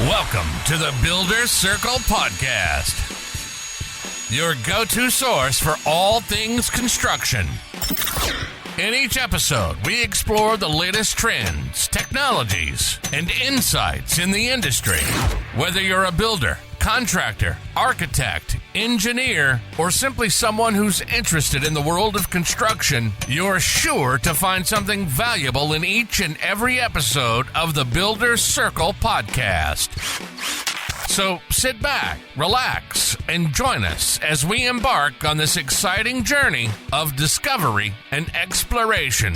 Welcome to the Builder Circle Podcast, your go-to source for all things construction. In each episode, we explore the latest trends, technologies, and insights in the industry. Whether you're a builder, contractor, architect, engineer, or simply someone who's interested in the world of construction, you're sure to find something valuable in each and every episode of the Builder Circle Podcast. So sit back, relax, and join us as we embark on this exciting journey of discovery and exploration.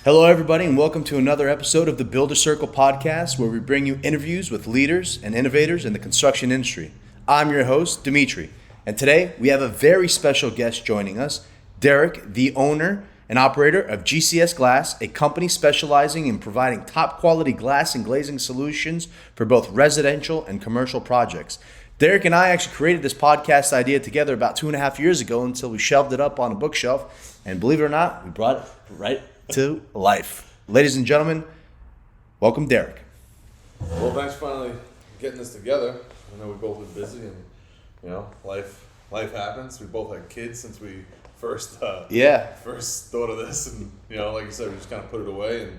Hello, everybody, and welcome to another episode of the Builder Circle Podcast, where we bring you interviews with leaders and innovators in the construction industry. I'm your host, Dimitri, and today we have a very special guest joining us, Derek, the owner and operator of GCS Glass, a company specializing in providing top-quality glass and glazing solutions for both residential and commercial projects. Derek and I actually created this podcast idea together about 2.5 years ago until we shelved it up on a bookshelf, and believe it or not, we brought it right to life. Ladies and gentlemen, welcome Derek. Well, thanks for finally getting this together. I know we've both been busy and, life happens. We both had kids since we first thought of this, and, like you said, we just kind of put it away, and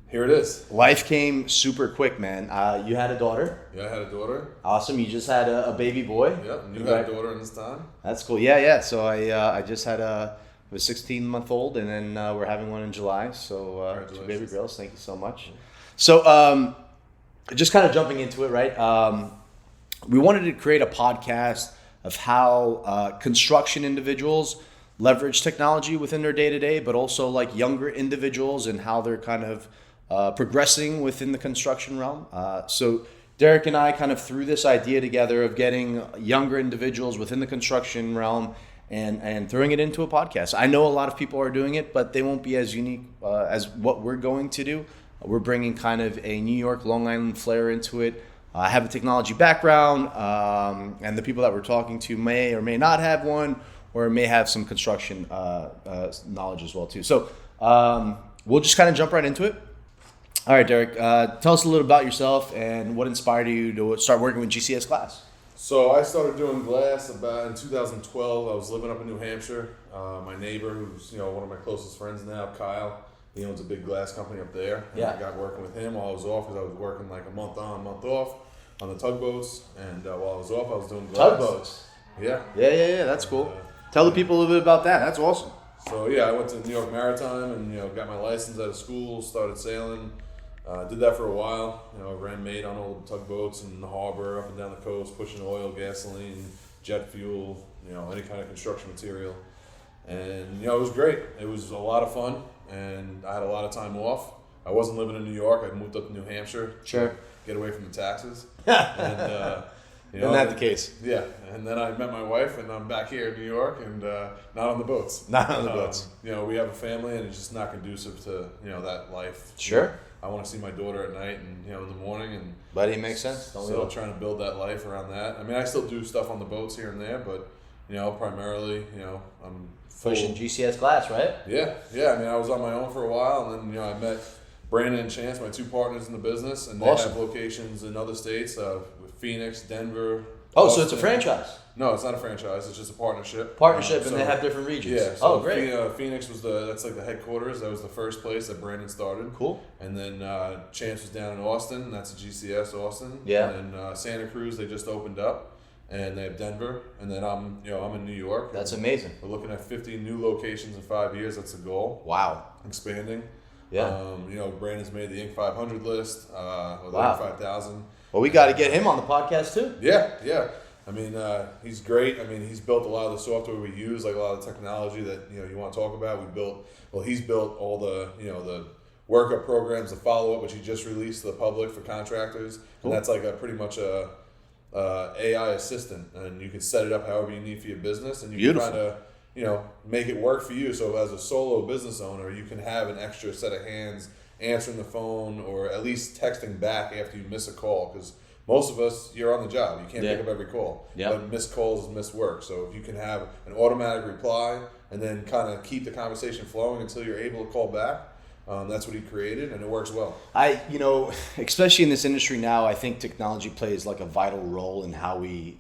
here it is. Life came super quick, man. You had a daughter. Yeah, I had a daughter. Awesome. You just had a baby boy. Yep, and you had a daughter in this time. That's cool. Yeah. So I just had a 16-month-old, and then we're having one in July. So 2 baby girls. Thank you so much. So just kind of jumping into it, right? We wanted to create a podcast of how construction individuals leverage technology within their day-to-day, but also like younger individuals and how they're kind of progressing within the construction realm. So Derek and I kind of threw this idea together of getting younger individuals within the construction realm and throwing it into a podcast. I know a lot of people are doing it, but they won't be as unique as what we're going to do. We're bringing kind of a New York, Long Island flair into it. I have a technology background, and the people that we're talking to may or may not have one, or may have some construction knowledge as well too. So we'll just kind of jump right into it. All right, Derek, tell us a little about yourself and what inspired you to start working with GCS Glass. So I started doing glass about in 2012. I was living up in New Hampshire. My neighbor, who's one of my closest friends now, Kyle, he owns a big glass company up there. And I got working with him while I was off, because I was working like a month on, month off on the tugboats. And while I was off, I was doing glass. Tugboats? Yeah. Yeah, that's cool. Tell the people a little bit about that. That's awesome. So I went to New York Maritime and got my license out of school, started sailing. Did that for a while. I ran mate on old tugboats in the harbor, up and down the coast, pushing oil, gasoline, jet fuel, any kind of construction material. And it was great. It was a lot of fun, and I had a lot of time off. I wasn't living in New York. I moved up to New Hampshire. Sure. To get away from the taxes. And isn't that the case? Yeah, and then I met my wife, and I'm back here in New York, and not on the boats. Not on the boats. We have a family, and it's just not conducive to that life. Sure. I want to see my daughter at night and in the morning, and buddy, makes sense. So trying to build that life around that. I mean, I still do stuff on the boats here and there, but primarily, I'm pushing GCS Glass, right? Yeah. I mean, I was on my own for a while, and then I met Brandon and Chance, my 2 partners in the business, and they have locations in other states, with Phoenix, Denver. Boston. So it's a franchise? No, it's not a franchise. It's just a partnership. And they have different regions. Yeah. So great. Phoenix was that's like the headquarters. That was the first place that Brandon started. Cool. And then Chance was down in Austin. And that's a GCS Austin. Yeah. And then Santa Cruz, they just opened up, and they have Denver. And then I'm in New York. That's amazing. We're looking at 50 new locations in 5 years. That's the goal. Wow. Expanding. Yeah. Brandon's made the Inc. 500 list. Or the Inc. 5000. Well, we got to get him on the podcast too. Yeah. I mean, he's great. I mean, he's built a lot of the software we use, like a lot of the technology that you want to talk about. He's built all the the workup programs, the follow up, which he just released to the public for contractors, cool. And that's like pretty much a AI assistant, and you can set it up however you need for your business, and you can kind of make it work for you. So as a solo business owner, you can have an extra set of hands answering the phone or at least texting back after you miss a call, because most of us, you're on the job. You can't pick up every call. Yeah. But missed calls is missed work. So if you can have an automatic reply and then kind of keep the conversation flowing until you're able to call back, That's what he created, and it works well. Especially in this industry now, I think technology plays like a vital role in how we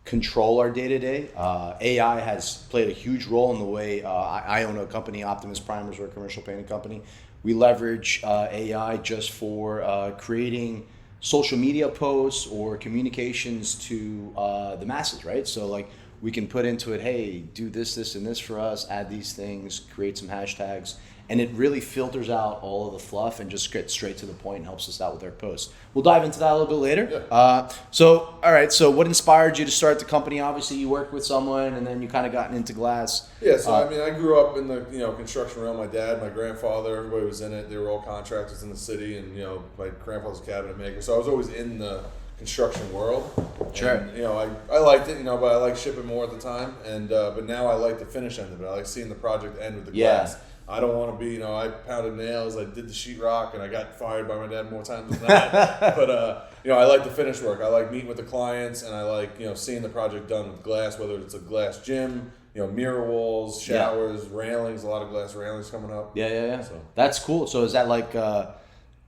control our day-to-day. AI has played a huge role in the way I own a company, Optimus Primers, we're a commercial painting company. We leverage AI just for creating social media posts or communications to the masses, right? So like we can put into it, hey, do this, and this for us, add these things, create some hashtags, and it really filters out all of the fluff and just gets straight to the point and helps us out with our posts. We'll dive into that a little bit later. Yeah. So what inspired you to start the company? Obviously, you worked with someone, and then you kind of gotten into glass. Yeah, so I grew up in the construction realm. My dad, my grandfather, everybody was in it. They were all contractors in the city, and my grandfather's a cabinet maker. So I was always in the construction world. Sure. And, I liked it, but I liked shipping more at the time. And but now I like the finish end of it. I like seeing the project end with the glass. I don't want to be, I pounded nails, I did the sheetrock, and I got fired by my dad more times than that. But, I like the finish work. I like meeting with the clients, and I like, seeing the project done with glass, whether it's a glass gym, mirror walls, showers, railings, a lot of glass railings coming up. Yeah. So. That's cool. So is that like...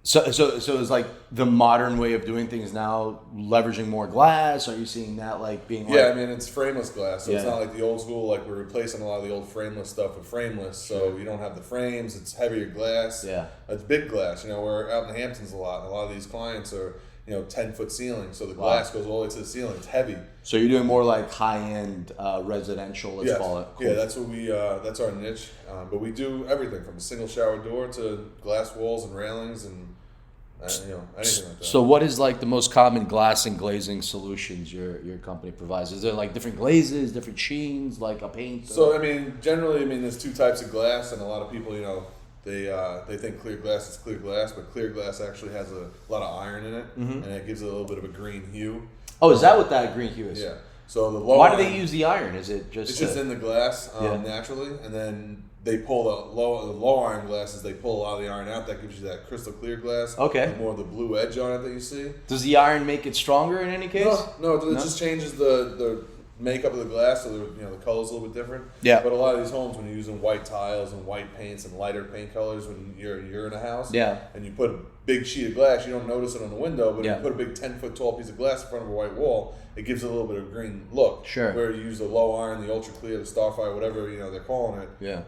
So it's like the modern way of doing things now, leveraging more glass. Are you seeing that like being? Yeah, it's frameless glass, so it's not like the old school. Like we're replacing a lot of the old frameless stuff with frameless, so you don't have the frames. It's heavier glass. Yeah, it's big glass. We're out in the Hamptons a lot. A lot of these clients are 10-foot ceilings, so the glass goes all the way to the ceiling. It's heavy. So you're doing more like high-end residential, let's call it. Cool. Yeah, that's what that's our niche. But we do everything from a single shower door to glass walls and railings and anything like that. So what is like the most common glass and glazing solutions your company provides? Is there like different glazes, different sheens, like a paint? So generally, there's two types of glass, and a lot of people, they think clear glass is clear glass, but clear glass actually has a lot of iron in it, and it gives it a little bit of a green hue. Oh, is that what that green hue is? Yeah. So the low Why do they use the iron? Is it just? It's just in the glass naturally, and then they pull the low iron glasses. They pull a lot of the iron out. That gives you that crystal clear glass. Okay. With more of the blue edge on it that you see. Does the iron make it stronger in any case? No, it just changes the makeup of the glass, so the color's a little bit different. Yeah. But a lot of these homes, when you're using white tiles and white paints and lighter paint colors, when you're in a house, and you put a big sheet of glass, you don't notice it on the window, but if you put a big 10-foot tall piece of glass in front of a white wall, it gives it a little bit of green look. Sure. Where you use the low iron, the ultra clear, the starfire, whatever they're calling it. Yeah.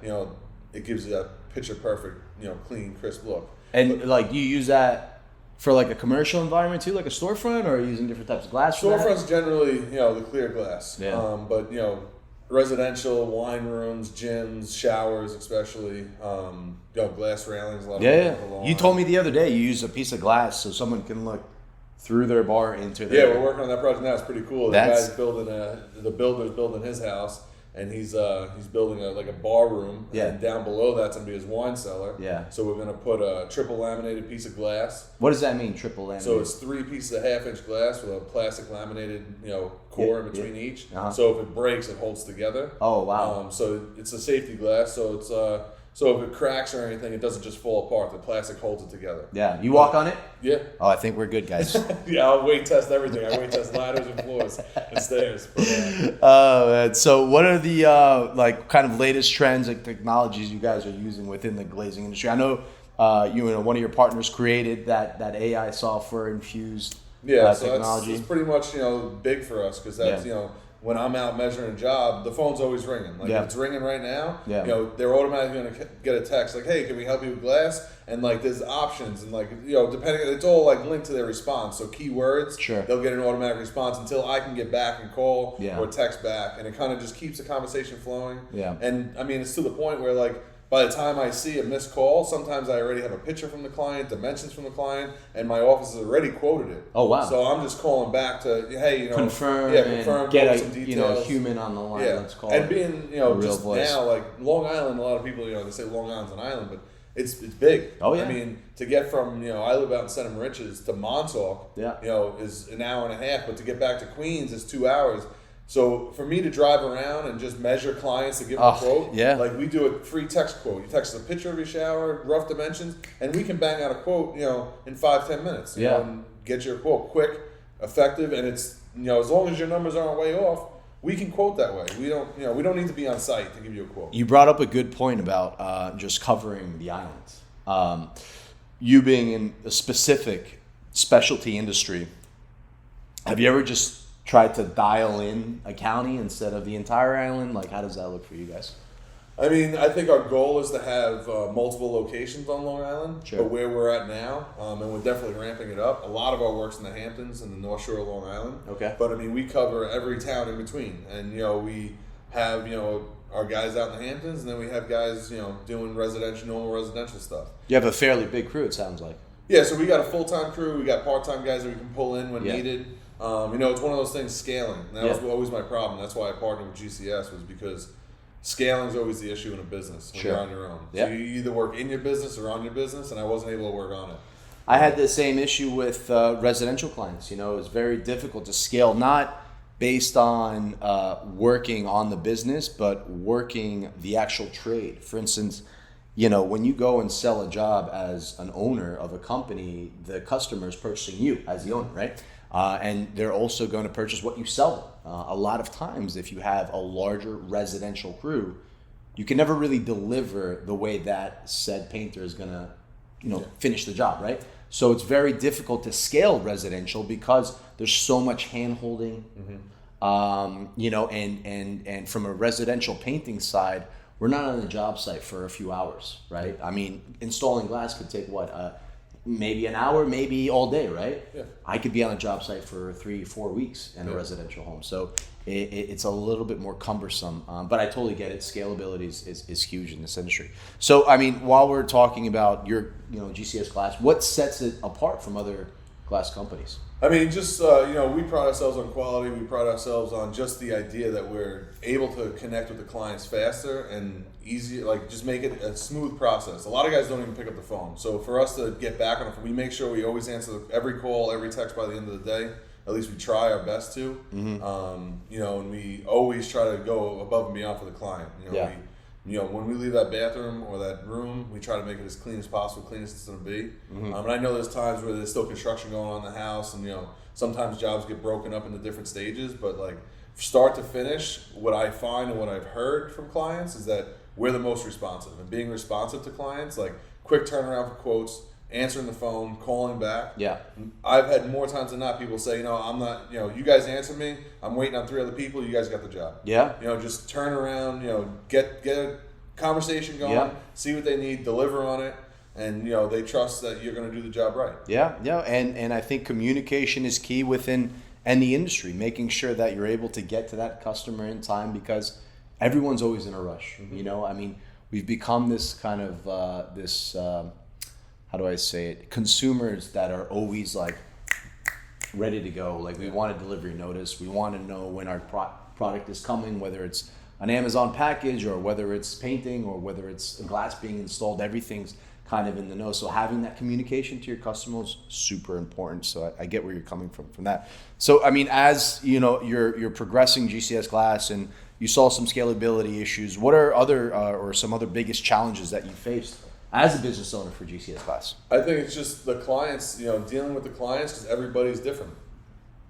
It gives you that picture perfect, clean, crisp look. And like you use that for like a commercial environment too, like a storefront, or are you using different types of glass? Storefronts generally, the clear glass. Yeah. But residential, wine rooms, gyms, showers, especially, glass railings. A lot of people. You told me the other day you use a piece of glass so someone can look through their bar into their. Yeah, we're working on that project now. It's pretty cool. The guy's building the builder's building his house. And he's building a bar room. Yeah. And down below that's gonna be his wine cellar. Yeah. So we're gonna put a triple laminated piece of glass. What does that mean, triple laminated? So it's 3 pieces of 1/2-inch glass with a plastic laminated core in between each. Uh-huh. So if it breaks, it holds together. Oh wow. So it's a safety glass. So it's so if it cracks or anything, it doesn't just fall apart. The plastic holds it together. Yeah. You walk on it? Yeah. Oh, I think we're good, guys. Yeah, I'll weight test everything. I weight test ladders and floors and stairs. Man. So what are the kind of latest trends and technologies you guys are using within the glazing industry? I know one of your partners created that AI software infused technology. It's pretty much big for us because that's when I'm out measuring a job, the phone's always ringing. If it's ringing right now, they're automatically going to get a text like, "Hey, can we help you with glass?" And there's options and depending, it's all linked to their response. So keywords, they'll get an automatic response until I can get back and call or text back, and it kind of just keeps the conversation flowing. Yeah. And it's to the point where by the time I see a missed call, sometimes I already have a picture from the client, dimensions from the client, and my office has already quoted it. Oh wow! So I'm just calling back to confirm, get some details. Human on the line. Let's call and it. being just voice. Now Long Island, a lot of people they say Long Island's an island, but it's big. Oh yeah. To get from I live out in Center Riches to Montauk, is an hour and a half, but to get back to Queens is 2 hours. So for me to drive around and just measure clients to give them a quote, we do a free text quote. You text us a picture of your shower, rough dimensions, and we can bang out a quote, in 5-10 minutes. You know, and get your quote quick, effective, and it's as long as your numbers aren't way off, we can quote that way. We don't need to be on site to give you a quote. You brought up a good point about just covering the islands. You being in a specific specialty industry, have you ever just tried to dial in a county instead of the entire island? Like, how does that look for you guys? I mean, I think our goal is to have multiple locations on Long Island, Sure. but where we're at now, and we're definitely ramping it up. A lot of our work's in the Hamptons and the North Shore of Long Island. Okay. But I mean, we cover every town in between, and we have our guys out in the Hamptons, and then we have guys doing normal residential stuff. You have a fairly big crew, it sounds like. Yeah, so we got a full-time crew. We got part-time guys that we can pull in when Yeah. needed. It's one of those things, scaling. And that was Yeah. always my problem. That's why I partnered with GCS, was because scaling is always the issue in a business when Sure. you're on your own. Yeah. So you either work in your business or on your business, and I wasn't able to work on it. I had the same issue with residential clients. It's very difficult to scale, not based on working on the business, but working the actual trade. For instance, when you go and sell a job as an owner of a company, the customer is purchasing you as the owner, right? And they're also going to purchase what you sell them. A lot of times, if you have a larger residential crew, you can never really deliver the way that said painter is going to, finish the job, right? So it's very difficult to scale residential because there's so much hand-holding. And from a residential painting side, we're not on the job site for a few hours, right? I mean, installing glass could take maybe an hour, maybe all day, right? Yeah. I could be on a job site for 3-4 weeks in a residential home. So it's a little bit more cumbersome, but I totally get it. Scalability is huge in this industry. So, I mean, while we're talking about your, GCS Glass, what sets it apart from other glass companies? I mean, just, we pride ourselves on quality. We pride ourselves on just the idea that we're able to connect with the clients faster and easier, like just make it a smooth process. A lot of guys don't even pick up the phone. So for us to get back on the phone, we make sure we always answer every call, every text by the end of the day. At least we try our best to. And we always try to go above and beyond for the client. When we leave that bathroom or that room, we try to make it as clean as possible, cleanest it's going to be. And I know there's times where there's still construction going on in the house, and sometimes jobs get broken up into different stages. But like start to finish, what I find and what I've heard from clients is that we're the most responsive. And being responsive to clients, like quick turnaround for quotes, answering the phone, calling back. Yeah. I've had more times than not people say, I'm not, you guys answer me. I'm waiting on 3 other people. You guys got the job. Yeah. Just turn around, get a conversation going, see what they need, deliver on it. And, they trust that you're going to do the job right. Yeah. And I think communication is key within any industry, making sure that you're able to get to that customer in time because everyone's always in a rush. I mean, we've become this kind of, how do I say it? Consumers that are always like ready to go. Like we want a delivery notice. We want to know when our product is coming, whether it's an Amazon package or whether it's painting or whether it's glass being installed. Everything's kind of in the know. So having that communication to your customers is super important. So I get where you're coming from that. So I mean, as you're progressing GCS Glass and you saw some scalability issues. What are other or some other biggest challenges that you faced as a business owner for GCS Glass? I think it's just the clients, dealing with the clients because everybody's different.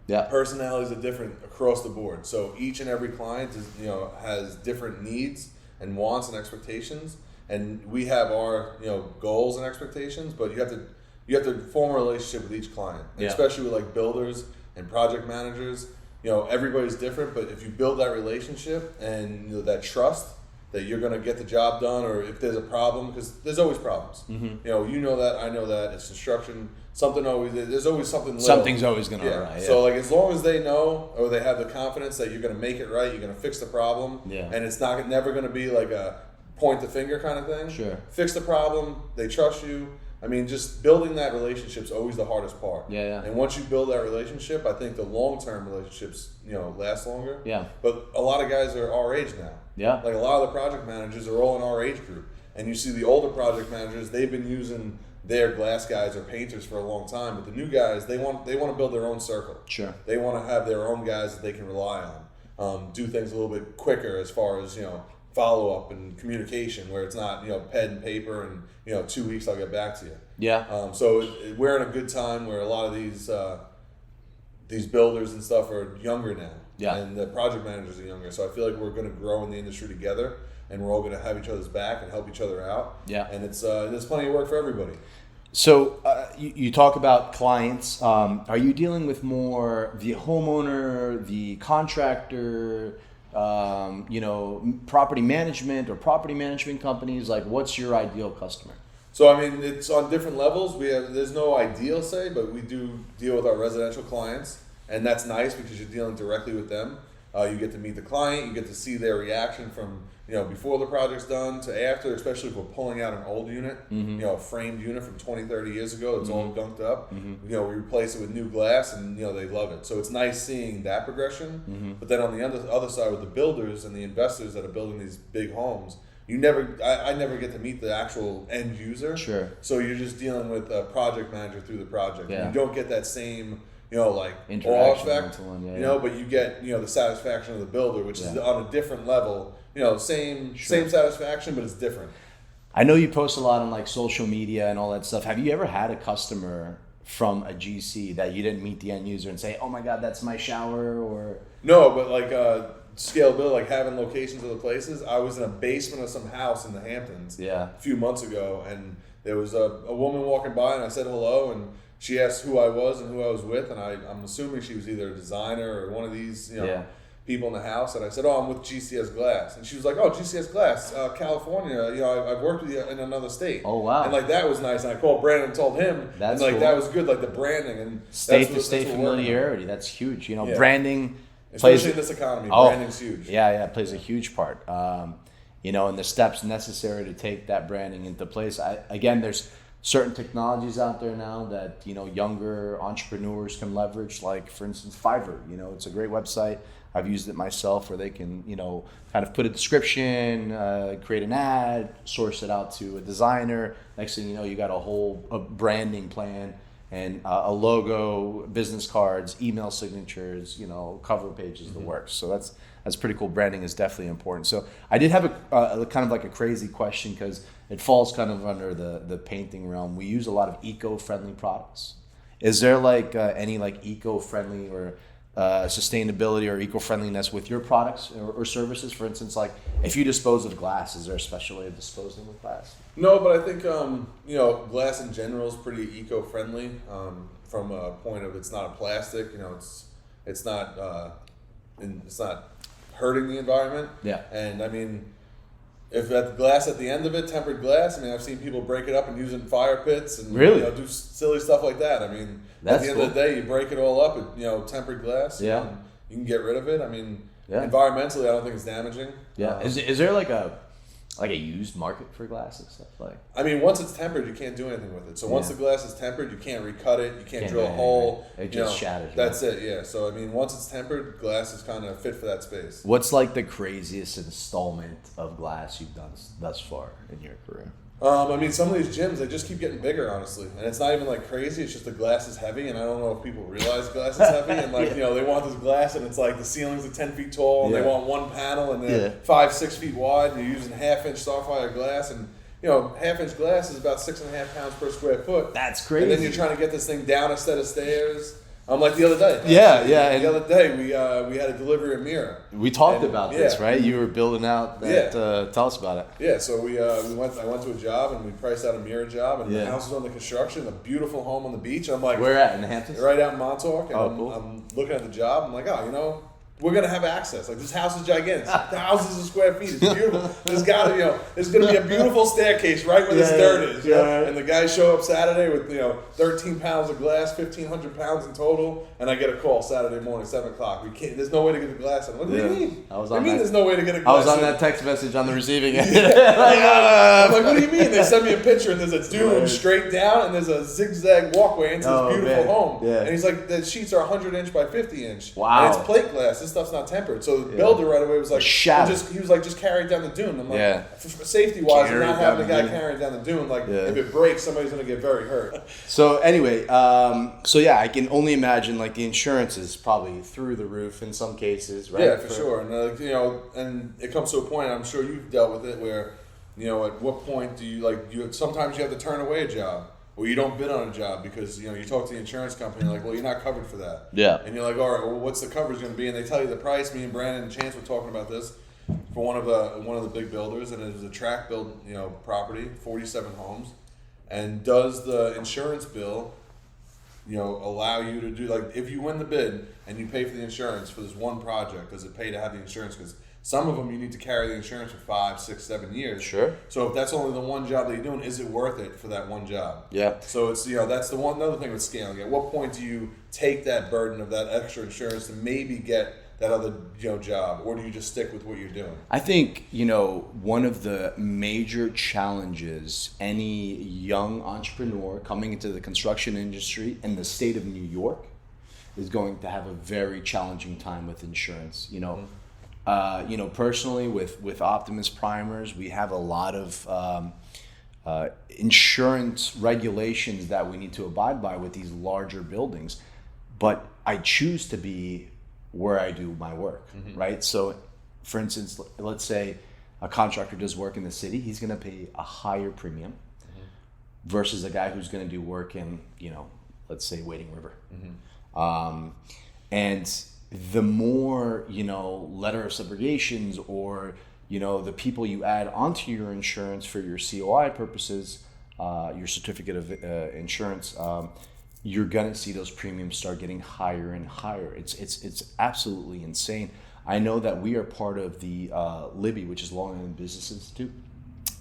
Yeah. Personalities are different across the board. So each and every client is, has different needs and wants and expectations. And we have our, goals and expectations, but you have to form a relationship with each client. And especially with like builders and project managers, everybody's different, but if you build that relationship and that trust, that you're going to get the job done, or if there's a problem, because there's always problems. That, I know that, it's construction, there's always something little. Something's always going to arise. So like as long as they know, or they have the confidence that you're going to make it right, you're going to fix the problem, and it's never going to be like a point the finger kind of thing. Sure. Fix the problem, they trust you. I mean, just building that relationship is always the hardest part. Yeah. And once you build that relationship, I think the long-term relationships, last longer. Yeah. But a lot of guys are our age now. Yeah. Like a lot of the project managers are all in our age group. And you see the older project managers, they've been using their glass guys or painters for a long time. But the new guys, they want to build their own circle. Sure. They want to have their own guys that they can rely on. Do things a little bit quicker as far as, follow-up and communication, where it's not, pen and paper and, 2 weeks I'll get back to you. Yeah. So we're in a good time where a lot of these builders and stuff are younger now. Yeah. And the project managers are younger. So I feel like we're going to grow in the industry together. and we're all going to have each other's back and help each other out. Yeah. And there's plenty of work for everybody. So you talk about clients. Are you dealing with more the homeowner, the contractor, property management or property management companies? Like, what's your ideal customer? So, I mean, it's on different levels. There's no ideal, say, but we do deal with our residential clients, and that's nice because you're dealing directly with them. You get to meet the client, you get to see their reaction from, before the project's done to after, especially if we're pulling out an old unit, a framed unit from 20, 30 years ago that's all gunked up. We replace it with new glass, and, they love it. So it's nice seeing that progression. But then on the other side with the builders and the investors that are building these big homes, I never get to meet the actual end user. Sure. So you're just dealing with a project manager through the project. Yeah. You don't get that same, awe Interaction effect, but you get, the satisfaction of the builder, which is on a different level. Same satisfaction, but it's different. I know you post a lot on like social media and all that stuff. Have you ever had a customer from a GC that you didn't meet the end user and say, "Oh my God, that's my shower"? Or no, but like scalability, like having locations of the places. I was in a basement of some house in the Hamptons a few months ago, and there was a woman walking by, and I said hello, and she asked who I was and who I was with, and I'm assuming she was either a designer or one of these people in the house. And I said, "Oh, I'm with GCS Glass," and she was like, "Oh, GCS Glass, California. I've worked with you in another state." Oh wow! And like that was nice. And I called Brandon and told him, that's and like cool. That was good. Like the branding and state to state familiarity. That's huge. Branding. Especially in this economy, branding's huge. Yeah, it plays a huge part. And the steps necessary to take that branding into place. Again, there's certain technologies out there now that younger entrepreneurs can leverage. Like for instance, Fiverr. It's a great website. I've used it myself, where they can kind of put a description, create an ad, source it out to a designer. Next thing you know, you got a branding plan. And a logo, business cards, email signatures, cover pages, the works. So that's pretty cool. Branding is definitely important. So I did have a kind of like a crazy question, because it falls kind of under the painting realm. We use a lot of eco-friendly products. Is there like any like eco-friendly or sustainability or eco-friendliness with your products or services? For instance, like if you dispose of glass, is there a special way of disposing of glass? No, but I think glass in general is pretty eco-friendly from a point of it's not a plastic. It's not hurting the environment. Yeah. And I mean, if that glass at the end of it, tempered glass. I mean, I've seen people break it up and use it in fire pits and really do silly stuff like that. I mean, at the end of the day, you break it all up. Tempered glass. Yeah. And you can get rid of it. I mean, environmentally, I don't think it's damaging. Yeah. Is there like a used market for glass and stuff like? I mean, once it's tempered, you can't do anything with it. So once the glass is tempered, you can't recut it. You can't drill a hole. It just shatters. That's it. Yeah. So I mean, once it's tempered, glass is kind of fit for that space. What's like the craziest installment of glass you've done thus far in your career? I mean, some of these gyms, they just keep getting bigger, honestly. And it's not even like crazy. It's just the glass is heavy, and I don't know if people realize glass is heavy. And like, they want this glass, and it's like the ceilings are 10 feet tall, and they want one panel, and they're 5-6 feet wide, and you're using 1/2-inch Starfire glass, and 1/2-inch glass is about 6.5 pounds per square foot. That's crazy. And then you're trying to get this thing down a set of stairs. Like the other day. Yeah. The other day, we had a delivery of mirror. We talked about this, right? You were building out that. Tell us about it. Yeah, so I went to a job, and we priced out a mirror job, and the house was under construction, a beautiful home on the beach. I'm like, where at in the Hamptons? Right out in Montauk. And cool. I'm looking at the job. I'm like, we're gonna have access. Like this house is gigantic. Thousands of square feet. It's beautiful. There's gonna be a beautiful staircase right where this dirt is. And the guys show up Saturday with 13 pounds of glass, 1,500 pounds in total. And I get a call Saturday morning, 7 o'clock. We can't. There's no way to get the glass in. What do you mean? There's no way to get a glass in? I was on that text message on the receiving end. I'm like, what do you mean? They send me a picture, and there's a dune straight down, and there's a zigzag walkway into this beautiful home. Yeah. And he's like, the sheets are 100-inch by 50-inch. Wow. And it's plate glass. This stuff's not tempered. So the builder right away was like, he was like, just carry it down the dune. I'm like, safety wise, you're not having the guy carrying down the dune. Like, if it breaks, somebody's gonna get very hurt. So anyway, I can only imagine like the insurance is probably through the roof in some cases, right? Yeah, for sure. And and it comes to a point, I'm sure you've dealt with it, where at what point do you sometimes you have to turn away a job. Or you don't bid on a job because you talk to the insurance company, like, well, you're not covered for that. Yeah. And you're like, all right, well, what's the coverage going to be? And they tell you the price. Me and Brandon and Chance were talking about this. for one of the big builders, and it was a tract build, property, 47 homes, and does the insurance bill, allow you to do, like, if you win the bid and you pay for the insurance for this one project, does it pay to have the insurance? Because some of them you need to carry the insurance for 5, 6, 7 years. Sure. So if that's only the one job that you're doing, is it worth it for that one job? Yeah. So it's, that's another thing with scaling. At what point do you take that burden of that extra insurance to maybe get that other job, or do you just stick with what you're doing? I think one of the major challenges any young entrepreneur coming into the construction industry in the state of New York is going to have a very challenging time with insurance. Personally with Optimus Primers, we have a lot of insurance regulations that we need to abide by with these larger buildings, but I choose to be where I do my work, right? So, for instance, let's say a contractor does work in the city, he's going to pay a higher premium versus a guy who's going to do work in, let's say Wading River. And the more, letter of subrogations or, the people you add onto your insurance for your COI purposes, your certificate of insurance, you're gonna see those premiums start getting higher and higher. It's absolutely insane. I know that we are part of the Libby, which is Long Island Business Institute,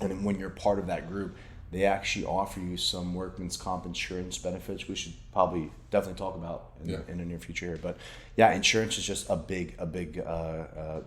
and when you're part of that group, they actually offer you some workman's comp insurance benefits. We should probably definitely talk about in the near future here. But yeah, insurance is just a big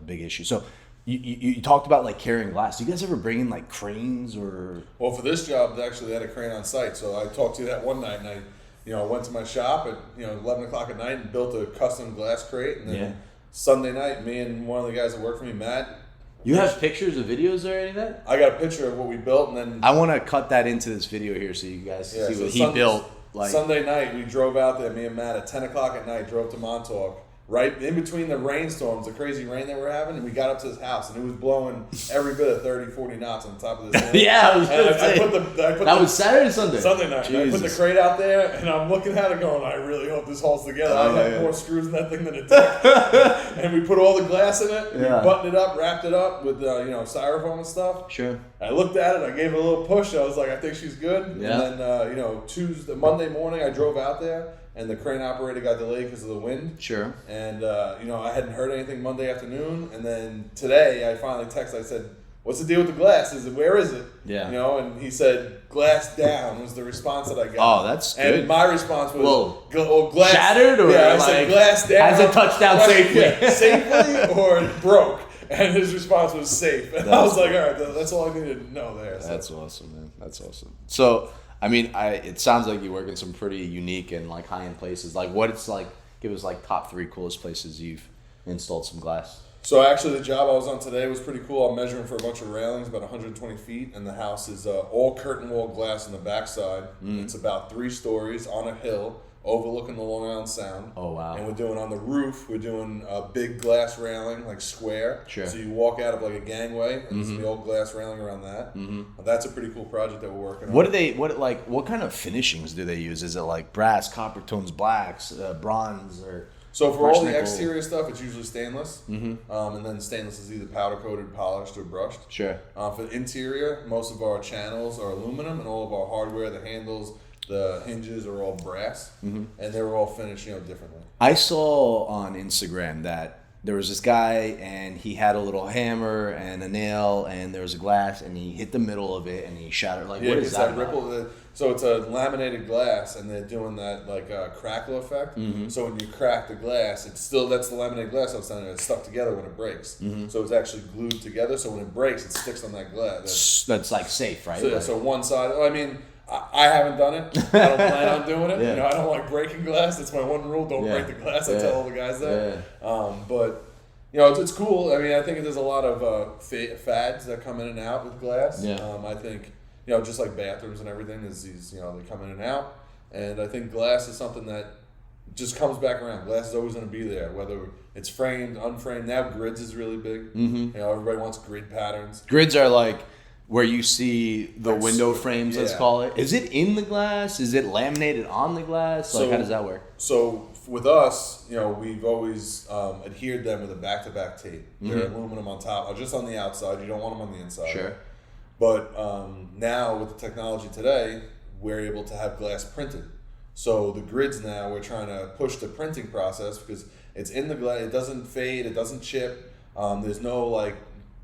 issue. So you talked about like carrying glass. Do you guys ever bring in like cranes or? Well, for this job, actually they had a crane on site. So I talked to you that one night, and I went to my shop at 11 o'clock at night and built a custom glass crate. And then Sunday night, me and one of the guys that work for me, Matt. You have pictures of videos or anything? I got a picture of what we built, and then I want to cut that into this video here so you guys can see what he built. Like Sunday night, we drove out there. Me and Matt at 10 o'clock at night drove to Montauk. Right in between the rainstorms, the crazy rain that we're having, and we got up to his house, and it was blowing every bit of 30, 40 knots on top of this hill. Yeah, I was going to say. That was Saturday or Sunday? Sunday night. I put the crate out there, and I'm looking at it going, I really hope this holds together. I had more screws in that thing than it did. And we put all the glass in it, we buttoned it up, wrapped it up with styrofoam and stuff. Sure. I looked at it, I gave it a little push, I was like, I think she's good. Yeah. And then, Monday morning, I drove out there. And the crane operator got delayed because of the wind. Sure. And, I hadn't heard anything Monday afternoon. And then today I finally texted, I said, what's the deal with the glass? Where is it? Yeah. And he said, glass down was the response that I got. Oh, that's good. And my response was, glass. Shattered or I said, glass down. Has it touched down safely? Yeah, safely or broke? And his response was safe. And I was like, all right, that's all I needed to know there. So. That's awesome, man. That's awesome. So, it sounds like you work in some pretty unique and like high-end places. Like what it's like, give us like top 3 coolest places you've installed some glass. So actually the job I was on today was pretty cool. I'm measuring for a bunch of railings, about 120 feet, and the house is all curtain wall glass on the backside. It's about 3 stories on a hill overlooking the Long Island Sound. Oh, wow. And we're doing on the roof, we're doing a big glass railing, like square. Sure. So you walk out of like a gangway, and there's the old glass railing around that. That's a pretty cool project that we're working on. What kind of finishings do they use? Is it like brass, copper tones, blacks, bronze, or? So for all the exterior stuff, it's usually stainless. And then stainless is either powder coated, polished, or brushed. Sure. For the interior, most of our channels are aluminum, and all of our hardware, the handles, the hinges are all brass, and they were all finished, differently. I saw on Instagram that there was this guy, and he had a little hammer and a nail, and there was a glass, and he hit the middle of it, and he shattered. Like, what is that ripple? So it's a laminated glass, and they're doing that like crackle effect. So when you crack the glass, that's the laminated glass I was telling you. It's stuck together when it breaks. So it's actually glued together. So when it breaks, it sticks on that glass. That's like safe, right? So one side. I haven't done it. I don't plan on doing it. I don't like breaking glass. That's my one rule. Don't break the glass. I tell all the guys that. But it's cool. I think there's a lot of fads that come in and out with glass. I think just like bathrooms and everything is these they come in and out. And I think glass is something that just comes back around. Glass is always going to be there, whether it's framed, unframed. Now grids is really big. Everybody wants grid patterns. Grids are like where you see the window frames, let's call it. Is it in the glass? Is it laminated on the glass? Like, how does that work? So with us, we've always adhered them with a back-to-back tape. They're aluminum on top, or just on the outside. You don't want them on the inside. Sure. But now with the technology today, we're able to have glass printed. So the grids now, we're trying to push the printing process because it's in the glass. It doesn't fade. It doesn't chip. There's no like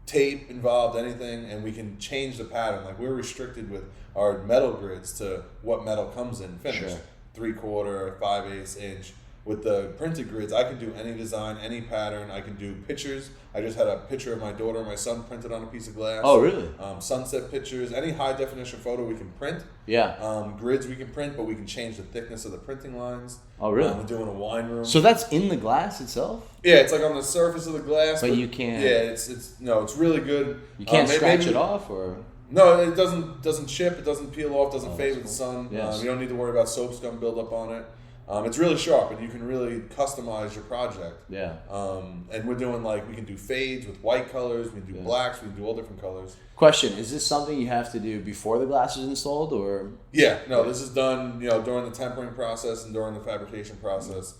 tape involved, anything, and we can change the pattern. Like we're restricted with our metal grids to what metal comes in finished, 3/4, 5/8 inch. With the printed grids, I can do any design, any pattern. I can do pictures. I just had a picture of my daughter and my son printed on a piece of glass. Oh, really? Sunset pictures, any high definition photo we can print. Yeah. Grids we can print, but we can change the thickness of the printing lines. Oh, really? We're doing a wine room. So that's in the glass itself? Yeah, it's like on the surface of the glass. But you can't. Yeah, it's really good. You can't scratch it off, or? No, it doesn't chip. It doesn't peel off. Doesn't fade with the sun. Yes. You don't need to worry about soap scum buildup on it. It's really sharp, and you can really customize your project. Yeah. And we're doing we can do fades with white colors. We can do blacks. We can do all different colors. Question: is this something you have to do before the glass is installed, or? Yeah. No, this is done. During the tempering process and during the fabrication process.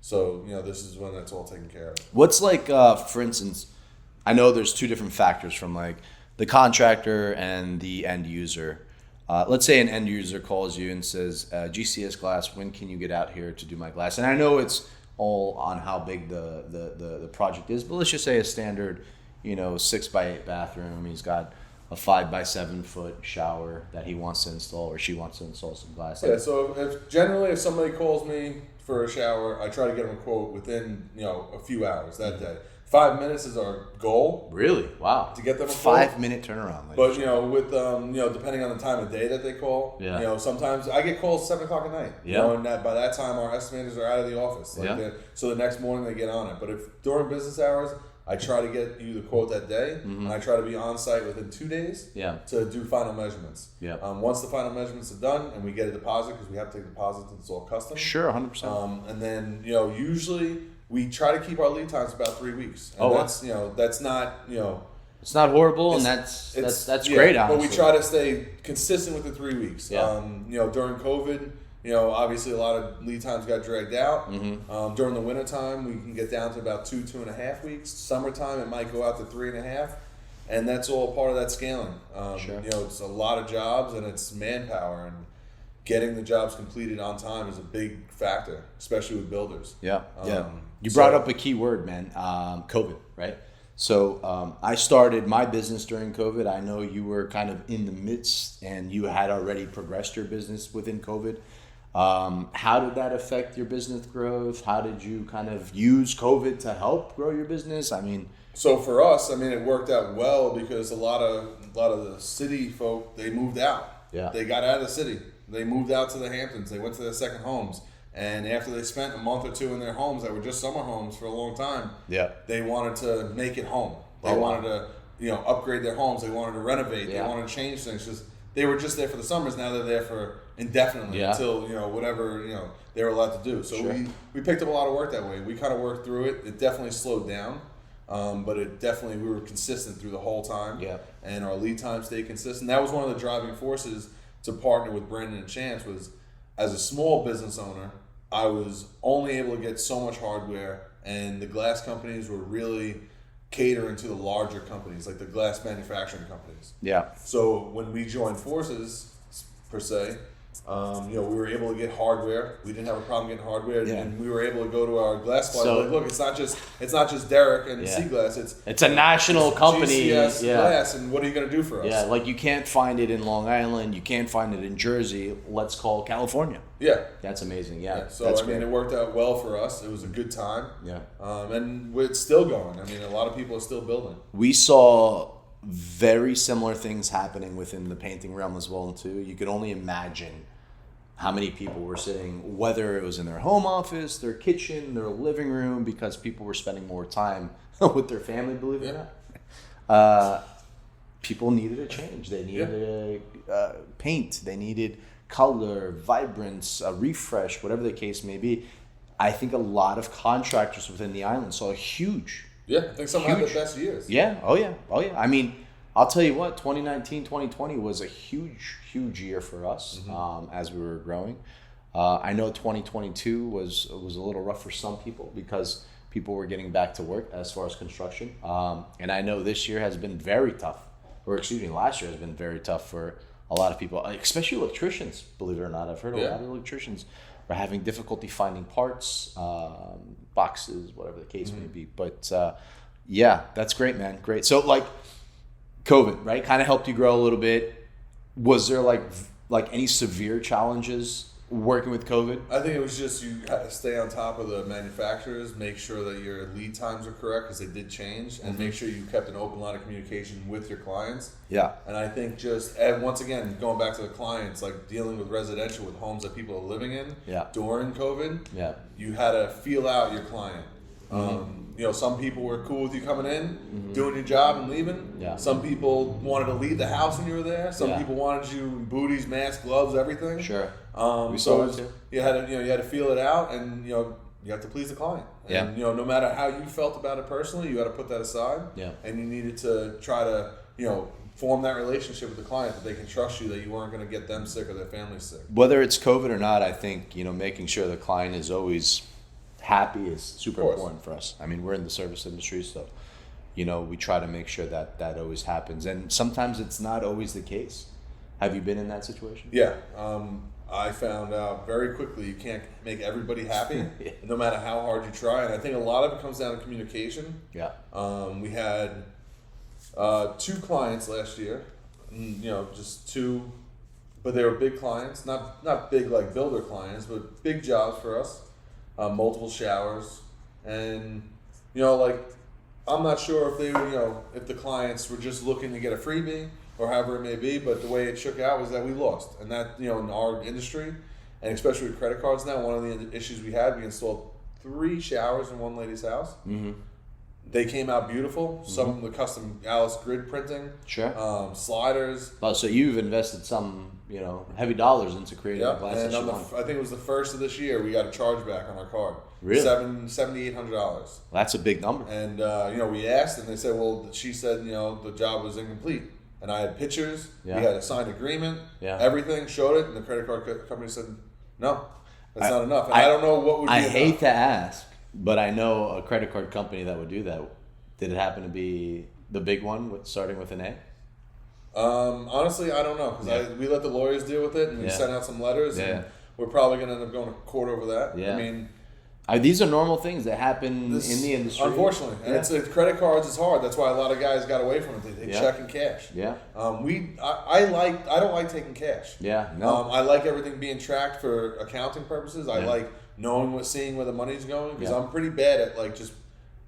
So this is when that's all taken care of. What's for instance, I know there's two different factors from the contractor and the end user. Let's say an end user calls you and says, GCS Glass, when can you get out here to do my glass? And I know it's all on how big the project is, but let's just say a standard, 6x8 bathroom. He's got a 5x7 foot shower that he wants to install, or she wants to install some glass. Yeah, so if somebody calls me for a shower, I try to get them a quote within, a few hours that day. 5 minutes is our goal. Really? Wow. To get them a 5 minute turnaround. But with depending on the time of day that they call, sometimes I get calls 7 o'clock at night. Yeah. And by that time our estimators are out of the office. So the next morning they get on it. But if during business hours, I try to get you the quote that day, and I try to be on site within 2 days. To do final measurements. Once the final measurements are done and we get a deposit, because we have to take deposits and it's all custom. Sure, 100%. And then usually we try to keep our lead times about 3 weeks. And that's not, it's not horrible, and that's great, honestly. But we try to stay consistent with the 3 weeks. Yeah. During COVID, obviously a lot of lead times got dragged out. During the winter time, we can get down to about 2.5 weeks. Summertime, it might go out to 3.5. And that's all part of that scaling. Sure. It's a lot of jobs and it's manpower, and getting the jobs completed on time is a big factor, especially with builders. Yeah. You brought up a key word, man. COVID, right? So I started my business during COVID. I know you were kind of in the midst, and you had already progressed your business within COVID. How did that affect your business growth? How did you kind of use COVID to help grow your business? So for us, it worked out well because a lot of the city folk, they moved out. Yeah. They got out of the city. They moved out to the Hamptons. They went to their second homes. And after they spent a month or two in their homes that were just summer homes for a long time, they wanted to make it home. They wanted to, upgrade their homes. They wanted to renovate. They wanted to change things. Just they were just there for the summers. Now they're there for indefinitely until whatever they were allowed to do. So we picked up a lot of work that way. We kind of worked through it. It definitely slowed down, but we were consistent through the whole time. Yeah. And our lead time stayed consistent. That was one of the driving forces to partner with Brandon and Chance. Was as a small business owner, I was only able to get so much hardware, and the glass companies were really catering to the larger companies, like the glass manufacturing companies. Yeah. So when we joined forces, per se, we were able to get hardware. We didn't have a problem getting hardware, and we were able to go to our glass supplier. So, look, it's not just Derek and Sea Glass. It's a national company. GCS Glass, and what are you going to do for us? Yeah, you can't find it in Long Island. You can't find it in Jersey. Let's call California. Yeah. That's amazing. Yeah. So it worked out well for us. It was a good time. Yeah. And it's still going. A lot of people are still building. We saw very similar things happening within the painting realm as well too. You could only imagine how many people were sitting, whether it was in their home office, their kitchen, their living room, because people were spending more time with their family, believe it or not. People needed a change. They needed a paint. They needed color, vibrance, a refresh, whatever the case may be. I think a lot of contractors within the island saw a huge. Yeah, I think some had the best years. Yeah. Oh yeah. I'll tell you what, 2019, 2020 was a huge year for us as we were growing. I know 2022 was a little rough for some people because people were getting back to work as far as construction. And I know this year has been very tough, last year has been very tough for a lot of people, especially electricians, believe it or not. I've heard a lot of electricians are having difficulty finding parts, boxes, whatever the case may be. But yeah, that's great, man. Great. So like COVID, right? Kind of helped you grow a little bit. Was there like any severe challenges working with COVID? I think it was just you had to stay on top of the manufacturers, make sure that your lead times are correct because they did change, and make sure you kept an open line of communication with your clients. Yeah. And I think and once again, going back to the clients, like dealing with residential with homes that people are living in during COVID, you had to feel out your client. Some people were cool with you coming in, doing your job and leaving. Yeah. Some people wanted to leave the house when you were there. Some people wanted you in booties, masks, gloves, everything. Sure. We saw it too. You had to feel it out, and you have to please the client. And no matter how you felt about it personally, you had to put that aside. Yeah. And you needed to try to form that relationship with the client that they can trust you, that you weren't going to get them sick or their family sick. Whether it's COVID or not, I think making sure the client is always happy is super important for us. I mean, we're in the service industry, so we try to make sure that always happens, and sometimes it's not always the case. Have you been in that situation? Yeah. I found out very quickly you can't make everybody happy, no matter how hard you try. And I think a lot of it comes down to communication. Yeah. We had 2 clients last year, just 2, but they were big clients, not big like builder clients, but big jobs for us, multiple showers. And, I'm not sure if they were, if the clients were just looking to get a freebie or however it may be, but the way it shook out was that we lost. And that, in our industry, and especially with credit cards now, one of the issues we had, we installed 3 showers in one lady's house. Mm-hmm. They came out beautiful. Some of the custom Alice grid printing. Sure. Sliders. Oh, so you've invested some, heavy dollars into creating a glass and I think it was the first of this year, we got a chargeback on our card. Really? $7,800. That's a big number. And, we asked, and they said, she said, the job was incomplete. And I had pictures, we had a signed agreement, everything, showed it, and the credit card company said, no, that's not enough. And I don't know what would be enough. Hate to ask, but I know a credit card company that would do that. Did it happen to be the big one starting with an A? Honestly, I don't know, because we let the lawyers deal with it, and we sent out some letters, and we're probably going to end up going to court over that. Yeah. I mean... these are normal things that happen in the industry. Unfortunately. And it's credit cards is hard. That's why a lot of guys got away from it. They check and cash. Yeah. I don't like taking cash. Yeah. No. I like everything being tracked for accounting purposes. I like seeing where the money's going, because I'm pretty bad at just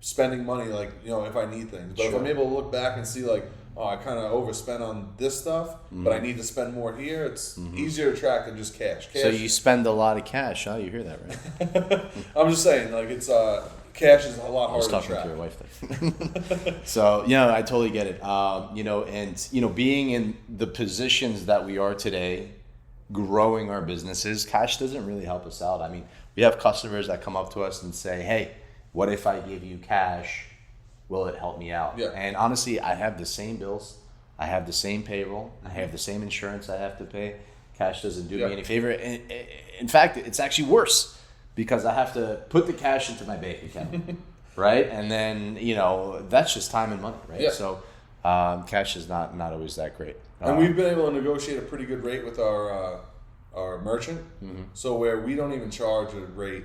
spending money if I need things. But if I'm able to look back and see I kind of overspent on this stuff, but I need to spend more here. It's easier to track than just cash. So you spend a lot of cash, huh? You hear that, right? I'm just saying, it's cash is a lot harder to track. I was talking to your wife there. So, I totally get it. And being in the positions that we are today, growing our businesses, cash doesn't really help us out. I mean, we have customers that come up to us and say, "Hey, what if I give you cash? Will it help me out?" Yeah. And honestly, I have the same bills. I have the same payroll. I have the same insurance I have to pay. Cash doesn't do me any favor. In fact, it's actually worse, because I have to put the cash into my bank account, right? And then, that's just time and money, right? Yeah. So cash is not always that great. And we've been able to negotiate a pretty good rate with our merchant, so where we don't even charge a rate,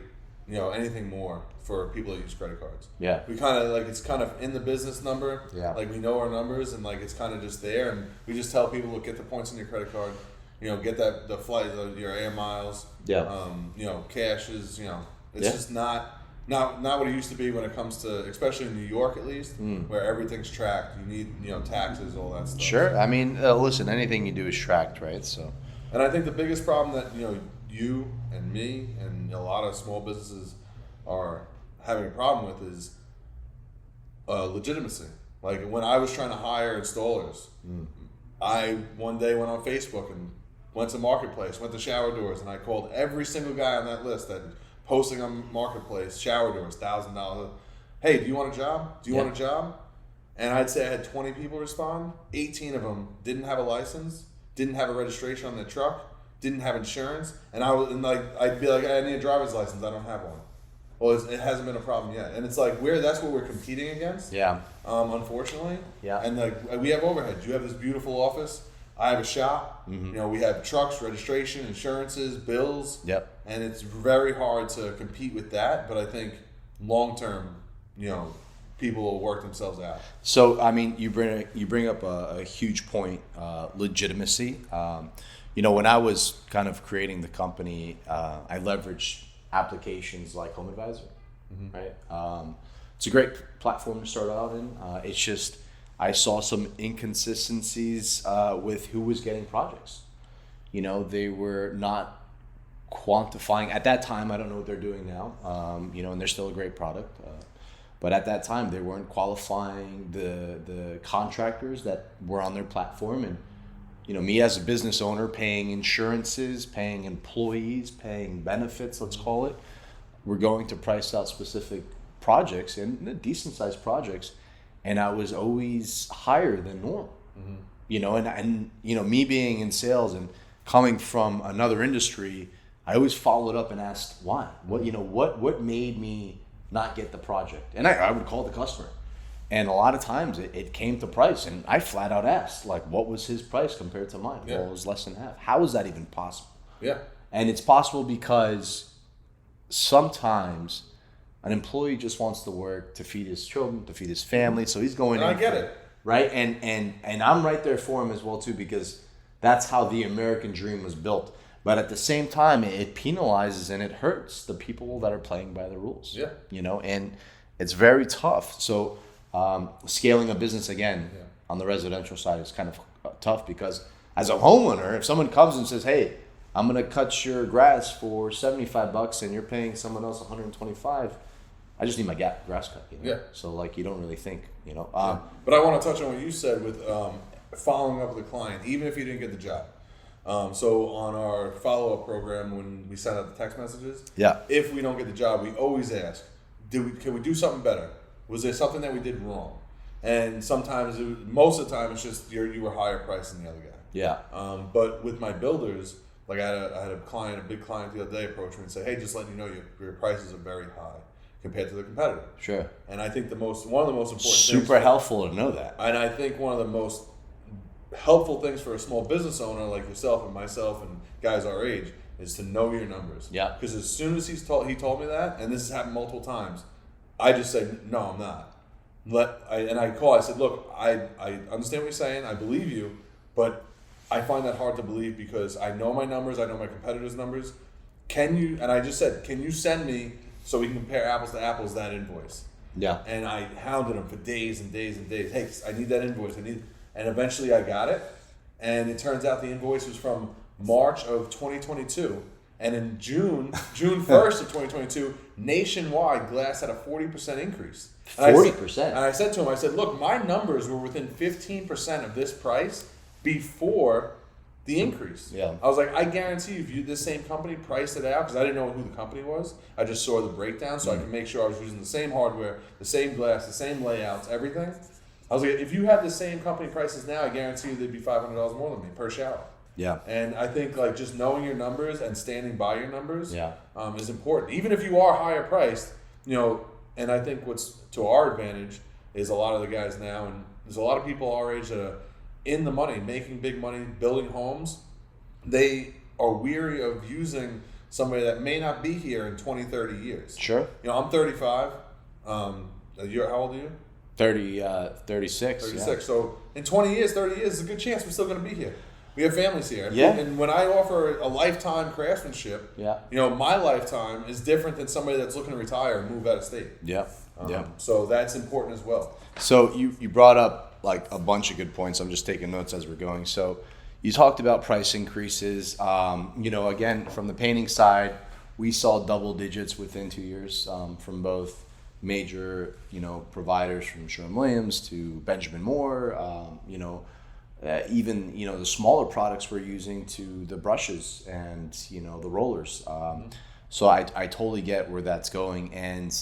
anything more for people that use credit cards. Yeah. We kind of it's kind of in the business number. Yeah. We know our numbers, and it's kind of just there, and we just tell people, look, get the points on your credit card, get the flight, your air miles. Yeah. Cash is, it's just not what it used to be when it comes to, especially in New York at least, where everything's tracked. You need, taxes, all that stuff. Sure. I mean, listen, anything you do is tracked, right? So. And I think the biggest problem that, you and me and a lot of small businesses are having a problem with is legitimacy. When I was trying to hire installers, I one day went on Facebook and went to Marketplace, went to shower doors, and I called every single guy on that list that posting on Marketplace, shower doors, $1,000. Hey, do you want a job? Do you want a job? And I'd say I had 20 people respond. 18 of them didn't have a license, didn't have a registration on their truck, didn't have insurance, and I'd be like, I need a driver's license. I don't have one. Well, it hasn't been a problem yet, and it's like that's what we're competing against. Yeah. Unfortunately. Yeah. And we have overhead. You have this beautiful office. I have a shop. Mm-hmm. We have trucks, registration, insurances, bills. Yep. And it's very hard to compete with that. But I think long term, people will work themselves out. So I mean, you bring up a huge point, legitimacy. When I was kind of creating the company, I leveraged applications like Home Advisor, right? It's a great platform to start out in. It's just I saw some inconsistencies with who was getting projects. They were not quantifying at that time. I don't know what they're doing now. And they're still a great product. But at that time, they weren't qualifying the contractors that were on their platform. And, me as a business owner, paying insurances, paying employees, paying benefits, let's call it, we're going to price out specific projects and decent sized projects. And I was always higher than normal, and me being in sales and coming from another industry, I always followed up and asked why. What made me not get the project? And I would call the customer, and a lot of times it came to price, and I flat out asked, what was his price compared to mine? Yeah. Well, it was less than half. How is that even possible? Yeah. And it's possible because sometimes an employee just wants to work to feed his children, to feed his family, so he's going. And I get it, right? And I'm right there for him as well too, because that's how the American dream was built. But at the same time, it penalizes and it hurts the people that are playing by the rules. Yeah. And it's very tough. So scaling a business again on the residential side is kind of tough, because as a homeowner, if someone comes and says, "Hey, I'm gonna cut your grass for $75 and you're paying someone else $125, I just need my grass cut." Yeah. So you don't really think, But I want to touch on what you said with following up with the client, even if you didn't get the job. So on our follow-up program, when we send out the text messages, if we don't get the job, we always ask, can we do something better? Was there something that we did wrong? And sometimes, most of the time, it's just you were higher priced than the other guy. Yeah. But with my builders, I had a big client the other day approach me and say, "Hey, just letting you know your prices are very high compared to the competitor." Sure. And I think one of the most important super helpful to know that. And I think one of the most helpful things for a small business owner like yourself and myself and guys our age is to know your numbers. Yeah. Because as soon as he told me that, and this has happened multiple times, I just say, "No, I'm not." I said, "Look, I understand what you're saying. I believe you, but I find that hard to believe because I know my numbers. I know my competitors' numbers. Can you?" And I just said, "Can you send me so we can compare apples to apples that invoice?" Yeah. And I hounded him for days and days and days. "Hey, I need that invoice. And eventually I got it. And it turns out the invoice was from March of 2022. And in June 1st of 2022, nationwide, glass had a 40% increase. 40%? And I said to him, "Look, my numbers were within 15% of this price before the increase." Yeah. I was like, "I guarantee you, if this same company priced it out," because I didn't know who the company was. I just saw the breakdown, so I could make sure I was using the same hardware, the same glass, the same layouts, everything. I was like, "If you have the same company prices now, I guarantee you they'd be $500 more than me per shower." Yeah. And I think just knowing your numbers and standing by your numbers is important. Even if you are higher priced, and I think what's to our advantage is a lot of the guys now, and there's a lot of people our age that are in the money, making big money, building homes. They are weary of using somebody that may not be here in 20, 30 years. Sure. I'm 35. How old are you? 36. 36. Yeah. So in 20 years, 30 years, there's a good chance we're still going to be here. We have families here. Yeah. And when I offer a lifetime craftsmanship, my lifetime is different than somebody that's looking to retire and move out of state. Yeah. So that's important as well. So you brought up a bunch of good points. I'm just taking notes as we're going. So you talked about price increases. Again, from the painting side, we saw double digits within 2 years from both major, providers from Sherwin-Williams to Benjamin Moore, even, the smaller products we're using to the brushes and, the rollers. So I totally get where that's going. And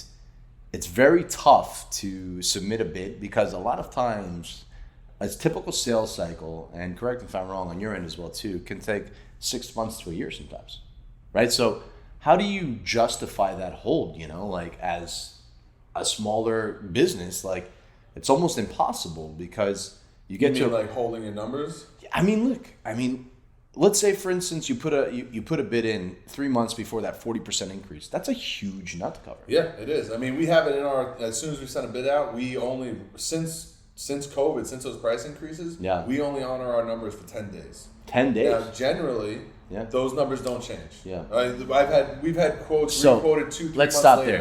it's very tough to submit a bid because a lot of times a typical sales cycle, and correct me if I'm wrong on your end as well too, can take 6 months to a year sometimes, right? So how do you justify that hold? Like as a smaller business, like it's almost impossible because you get to like holding your numbers. Look. Let's say, for instance, you put a bid in 3 months before that 40% increase. That's a huge nut to cover. Yeah, it is. We have it in our. As soon as we send a bid out, we only since COVID, since those price increases, we only honor our numbers for 10 days. 10 days. Now, generally, those numbers don't change. Yeah. We've had quotes requoted 2-3 months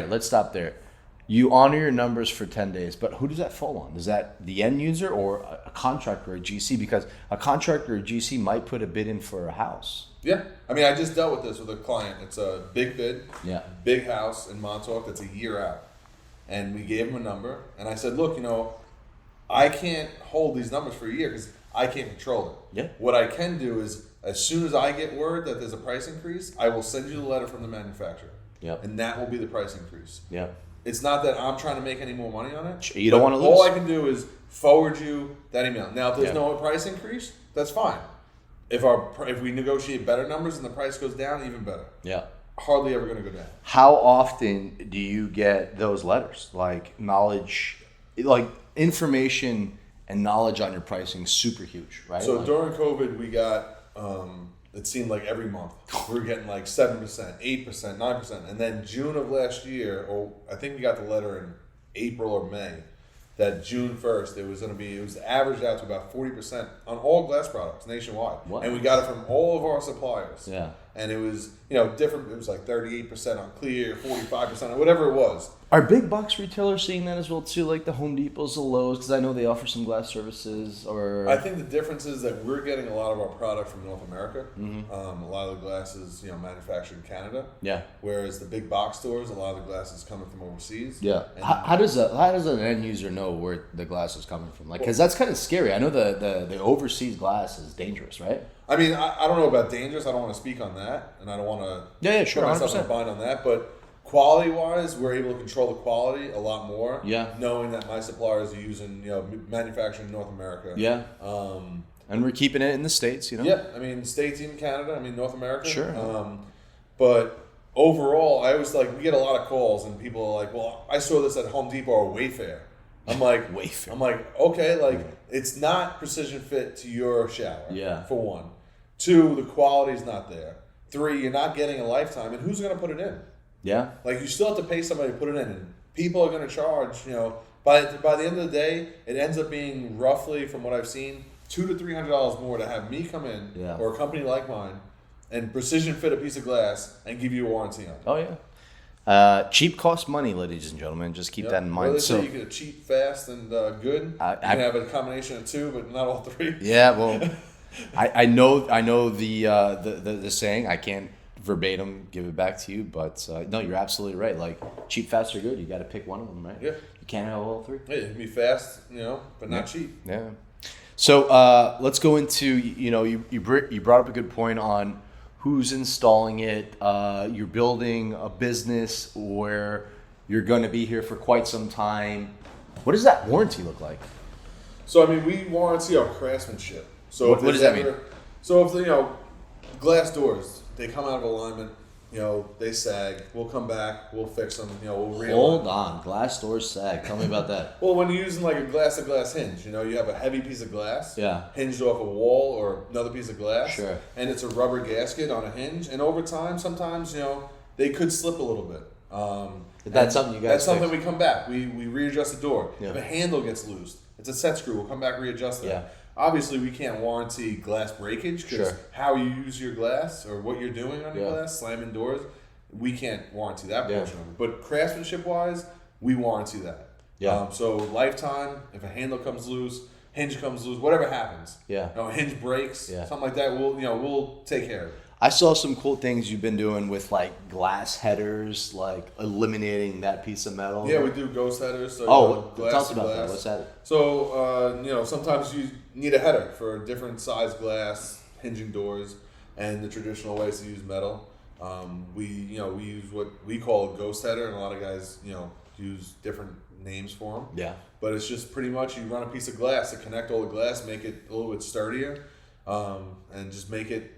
Let's stop there. You honor your numbers for 10 days, but who does that fall on? Is that the end user or a contractor or a GC? Because a contractor or a GC might put a bid in for a house. Yeah. I just dealt with this with a client. It's a big bid, big house in Montauk that's a year out. And we gave him a number, and I said, look, I can't hold these numbers for a year because I can't control it. Yeah. What I can do is, as soon as I get word that there's a price increase, I will send you the letter from the manufacturer. Yep. And that will be the price increase. Yeah. It's not that I'm trying to make any more money on it. You don't want to lose. All I can do is forward you that email. Now, if there's no price increase, that's fine. If we negotiate better numbers and the price goes down, even better. Yeah. Hardly ever going to go down. How often do you get those letters? Like knowledge, like information and knowledge on your pricing is super huge, right? So during COVID, we got, it seemed like every month, we were getting like 7%, 8%, 9%. And then June of last year, or I think we got the letter in April or May, that June 1st, it was averaged out to about 40% on all glass products nationwide. What? And we got it from all of our suppliers. Yeah. And it was, different. It was like 38% on clear, 45% on whatever it was. Are big box retailers seeing that as well too, like the Home Depots, the Lowe's? Because I know they offer some glass services. Or I think the difference is that we're getting a lot of our product from North America. Mm-hmm. A lot of the glass is manufactured in Canada. Yeah. Whereas the big box stores, a lot of the glass is coming from overseas. Yeah. How does an end user know where the glass is coming from? Like, because that's kind of scary. I know the overseas glass is dangerous, right? I don't know about dangerous. I don't want to speak on that, and I don't want to sure, put myself in a 100%. bind on that. But quality-wise, we're able to control the quality a lot more. Yeah. Knowing that my suppliers are using, manufacturing in North America. Yeah. And we're keeping it in the States, Yeah. States, even Canada. North America. Sure. But overall, I always we get a lot of calls, and people are like, "Well, I saw this at Home Depot or Wayfair." I'm like, Wayfair. I'm like, okay, it's not precision fit to your shower. Yeah. For one. 2, the quality's not there. 3, you're not getting a lifetime, and who's going to put it in? Yeah. You still have to pay somebody to put it in, and people are going to charge. By the end of the day, it ends up being roughly, from what I've seen, $200 to $300 more to have me come in, or a company like mine, and precision fit a piece of glass and give you a warranty on it. Oh yeah. Cheap costs money, ladies and gentlemen. Just keep that in mind. Well, they say you get cheap, fast, and good. You can have a combination of 2, but not all 3. Yeah, well, I know the saying. I can't verbatim give it back to you, but no, you're absolutely right. Like cheap, fast, or good. You got to pick one of them, right? Yeah. You can't have all 3. Yeah, it can be fast, but not cheap. Yeah. So let's go into you brought up a good point on who's installing it. You're building a business where you're going to be here for quite some time. What does that warranty look like? So we warranty our craftsmanship. So what does that mean? So if glass doors, they come out of alignment, they sag. We'll come back, we'll fix them, we'll realign. Hold on, glass doors sag. Tell me about that. Well, when you're using a glass-to-glass hinge, you have a heavy piece of glass, hinged off a wall or another piece of glass, sure, and it's a rubber gasket on a hinge. And over time, sometimes they could slip a little bit. That's something you guys. That's something we come back. We readjust the door. Yeah. If a handle gets loose, it's a set screw. We'll come back, readjust it. Yeah. Obviously, we can't warranty glass breakage because Sure. how you use your glass or what you're doing on your glass, slamming doors, we can't warranty that portion of it. But craftsmanship-wise, we warranty that. Yeah. So lifetime, if a handle comes loose, hinge comes loose, whatever happens, hinge breaks, something like that, we'll take care of it. I saw some cool things you've been doing with glass headers, eliminating that piece of metal. Yeah, we do ghost headers. So, tell us about that. What's that? So, sometimes you need a header for different size glass, hinging doors, and the traditional ways to use metal. We use what we call a ghost header, and a lot of guys, use different names for them. Yeah. But it's just pretty much you run a piece of glass to connect all the glass, make it a little bit sturdier, and just make it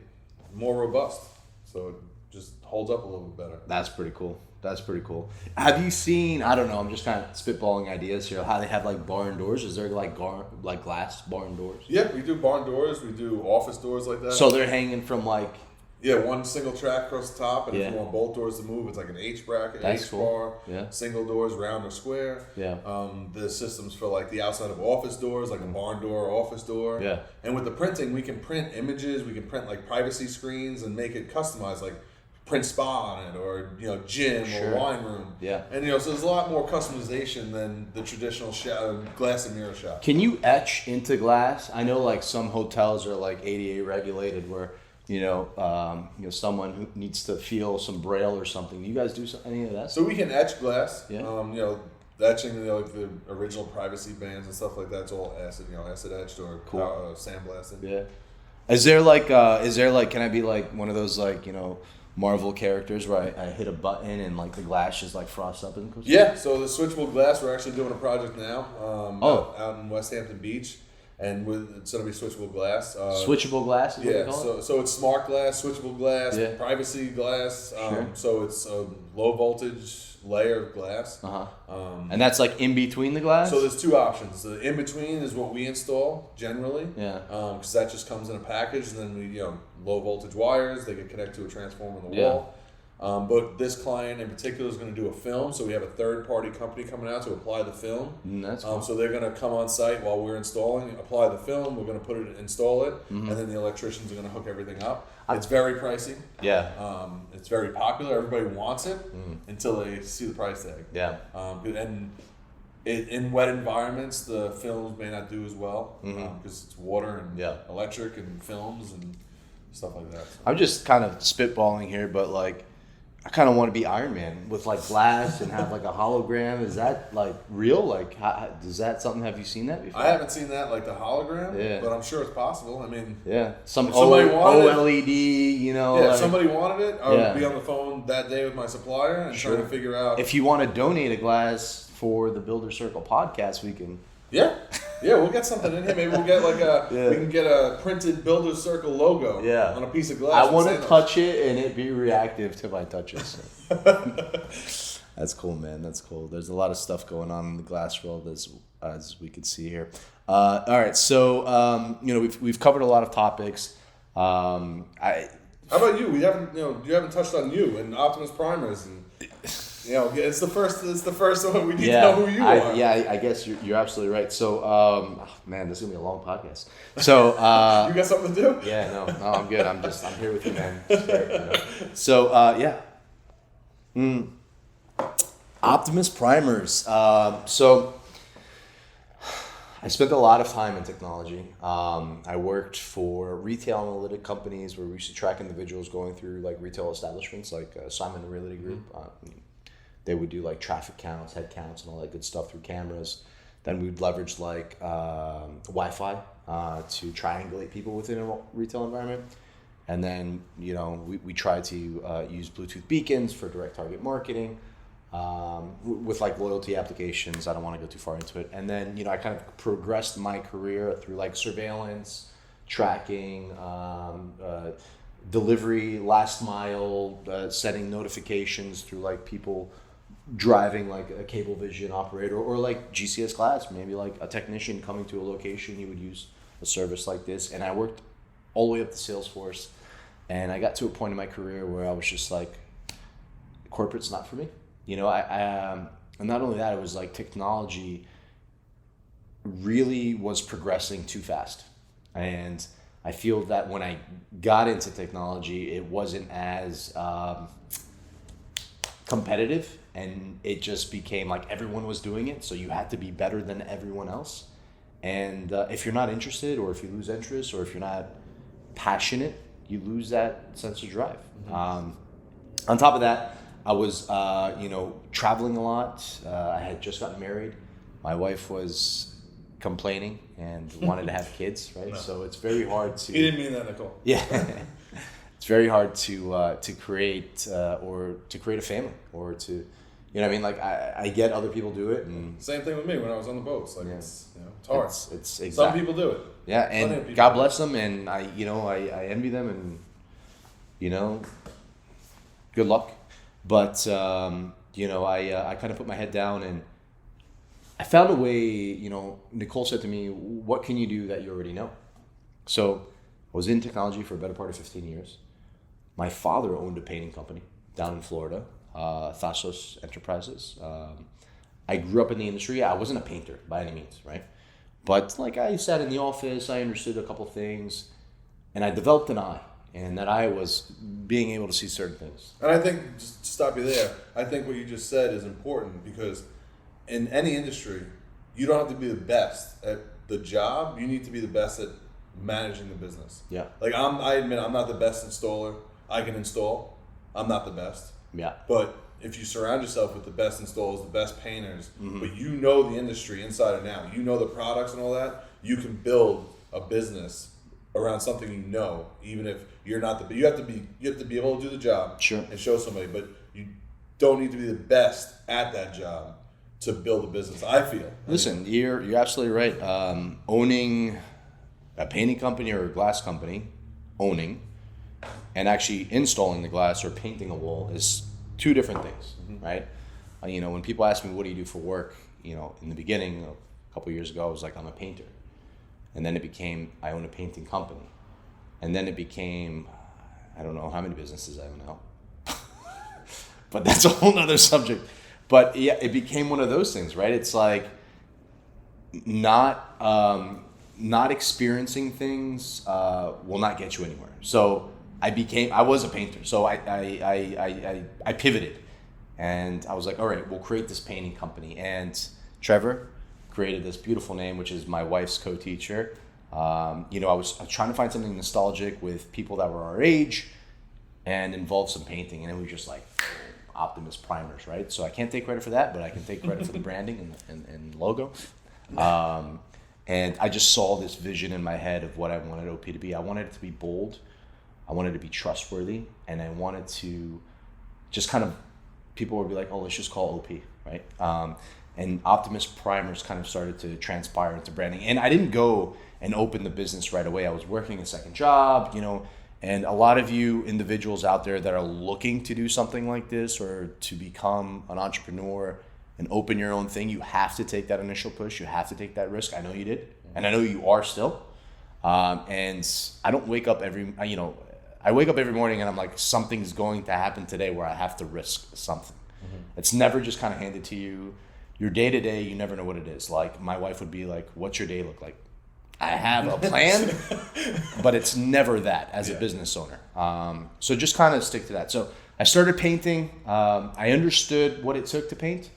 more robust. So it just holds up a little bit better. That's pretty cool. That's pretty cool. Have you seen, I don't know, I'm just kind of spitballing ideas here, how they have like barn doors? Is there like glass barn doors? Yeah, we do barn doors. We do office doors like that. So they're hanging from like... Yeah, one single track across the top, and Yeah. if you want both doors to move, it's like an H bracket, That's H cool. bar, Yeah. single doors, round or square. Yeah. The systems for like the outside of office doors, like a barn door, office door. Yeah. And with the printing, we can print images, we can print like privacy screens and make it customized, like print spa on it, or gym Sure. or wine room. Yeah. And so there's a lot more customization than the traditional glass and mirror shop. Can you etch into glass? I know like some hotels are like ADA regulated where someone who needs to feel some braille or something. Do you guys do any of that? So we can etch glass. Yeah. Etching like the original privacy bands and stuff like that's all acid etched or Cool. sandblasted. Yeah. Is there like can I be like one of those like Marvel characters where I hit a button and like the glass just like frosts up and goes? Yeah. So the switchable glass, we're actually doing a project now. Out in West Hampton Beach. And it's going to be switchable glass. Switchable glass is what you call it? So it's smart glass, switchable glass, Yeah. privacy glass. Sure. So it's a low voltage layer of glass. And that's like in between the glass? So there's two options. The in between is what we install generally. Yeah. Because that just comes in a package, and then we low voltage wires. They get connected to a transformer on the Yeah. wall. But this client in particular is going to do a film, so we have a third-party company coming out to apply the film. That's cool. So they're going to come on site while we're installing, apply the film. We're going to install it, and then the electricians are going to hook everything up. It's very pricey. Yeah. It's very popular. Everybody wants it until they see the price tag. Yeah. And in wet environments, the films may not do as well because it's water and electric and films and stuff like that. So. I'm just kind of spitballing here, but like, I kind of want to be Iron Man with like glass and have like a hologram. Is that like real? Like, is that something? Have you seen that before? I haven't seen that, like the hologram, Yeah. but I'm sure it's possible. I mean, Yeah, some If somebody wanted it- OLED, yeah, like, if somebody wanted it, I Yeah. would be on the phone that day with my supplier and Sure. trying to figure out. if you want to donate a glass for the Builder Circle podcast, we can. Yeah, we'll get something in here. Maybe we'll get like Yeah. we can get a printed Builder Circle logo Yeah. on a piece of glass. I and want to sand it. touch it and it be reactive to my touches. That's cool, man. That's cool. There's a lot of stuff going on in the glass world as we could see here. All right, so we've covered a lot of topics. How about you? We haven't you haven't touched on you and Optimus primers and. It's the first one. We need to know who you are. I guess you're absolutely right. So, man, this is gonna be a long podcast. So, You got something to do? yeah, no, I'm good. I'm here with you, man. So, Optimus primers. So, I spent a lot of time in technology. I worked for retail analytic companies where we used to track individuals going through like retail establishments, like Simon Realty Group. They would do like traffic counts, head counts, and all that good stuff through cameras. Then we'd leverage like Wi-Fi to triangulate people within a retail environment. And then, we try to use Bluetooth beacons for direct target marketing with like loyalty applications. I don't want to go too far into it. And then, I kind of progressed my career through like surveillance, tracking, delivery, last mile, setting notifications through like people driving like a cable vision operator or like GCS Glass, maybe like a technician coming to a location, you would use a service like this. And I worked all the way up to Salesforce, and I got to a point in my career where I was just like, corporate's not for me. And not only that, it was like technology really was progressing too fast. And I feel that when I got into technology, it wasn't as competitive, and it just became like everyone was doing it, so you had to be better than everyone else. And if you're not interested, or if you lose interest, or if you're not passionate, you lose that sense of drive. On top of that, I was traveling a lot. I had just gotten married. My wife was complaining and wanted to have kids, right? No. So it's very hard to. He didn't mean that, Nicole. Yeah, it's very hard to create a family, or to You know what I mean? Like I get other people do it, and Same thing with me when I was on the boats. Like it's it's hard. It's exactly. Some people do it. Yeah, Plenty of and people God do bless them, and I envy them, and good luck. But I kind of put my head down, and I found a way. Nicole said to me, "What can you do that you already know?" So I was in technology for a better part of 15 years. My father owned a painting company down in Florida, Thasos Enterprises. I grew up in the industry. I wasn't a painter by any means, right? But like I sat in the office, I understood a couple things, and I developed an eye. And that eye was being able to see certain things. And I think, just to stop you there, I think what you just said is important because in any industry, you don't have to be the best at the job. You need to be the best at managing the business. Yeah. Like I admit I'm not the best installer. I can install. I'm not the best. Yeah. But if you surround yourself with the best installers, the best painters, but you know the industry inside and out, you know the products and all that, you can build a business around something even if you're not you have to be able to do the job sure. and show somebody, but you don't need to be the best at that job to build a business. I feel. Listen, you're absolutely right. Owning a painting company or a glass company, and actually installing the glass or painting a wall is two different things, right? When people ask me, what do you do for work? In the beginning, a couple of years ago, I was like, I'm a painter. And then it became, I own a painting company. And then it became, I don't know how many businesses I own now. But that's a whole nother subject. But yeah, it became one of those things, right? It's like not experiencing things will not get you anywhere. So I was a painter. So I pivoted. And I was like, all right, we'll create this painting company. And Trevor created this beautiful name, which is my wife's co-teacher. I was trying to find something nostalgic with people that were our age and involve some painting. And it was just like Optimus primers, right? So I can't take credit for that, but I can take credit for the branding and logo. And I just saw this vision in my head of what I wanted OP to be. I wanted it to be bold. I wanted it to be trustworthy. And I wanted to just kind of, people would be like, oh, let's just call OP, right? And Optimus primers kind of started to transpire into branding. And I didn't go and open the business right away. I was working a second job, and a lot of you individuals out there that are looking to do something like this or to become an entrepreneur and open your own thing, you have to take that initial push. You have to take that risk. I know you did, and I know you are still. And I don't wake up I wake up every morning and I'm like, something's going to happen today where I have to risk something. It's never just kind of handed to you. Your day-to-day, you never know what it is. Like, my wife would be like, what's your day look like? I have a plan, but it's never that as a business owner. So just kind of stick to that. So I started painting. I understood what it took to paint.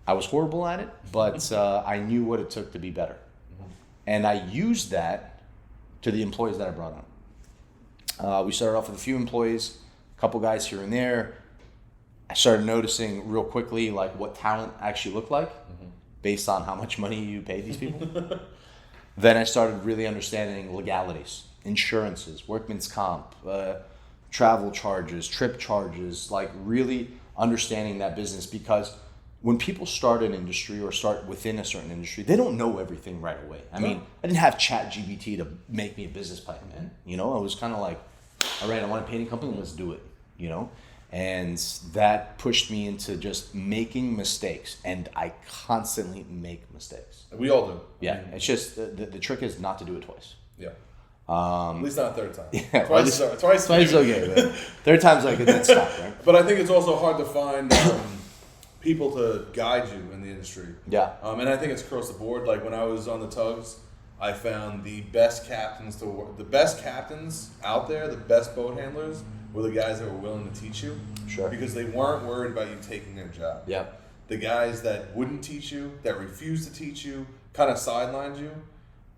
I was horrible at it, but I knew what it took to be better. And I used that to the employees that I brought on. We started off with a few employees, a couple guys here and there. I started noticing real quickly like what talent actually looked like based on how much money you paid these people. Then I started really understanding legalities, insurances, workman's comp, travel charges, trip charges, like really understanding that business, because when people start an industry or start within a certain industry, they don't know everything right away. I mean, I didn't have ChatGPT to make me a business plan, man. I was kind of like, all right, I want a painting company, let's do it, And that pushed me into just making mistakes, and I constantly make mistakes. We all do. Yeah, it's just the trick is not to do it twice. Yeah. At least not a third time. Yeah, twice is okay. But third time's like a dead stop, right? But I think it's also hard to find people to guide you in the industry. Yeah. And I think it's across the board. Like when I was on the tugs, I found the best captains out there, the best boat handlers, were the guys that were willing to teach you. Sure. Because they weren't worried about you taking their job. Yeah. The guys that wouldn't teach you, that refused to teach you, kind of sidelined you,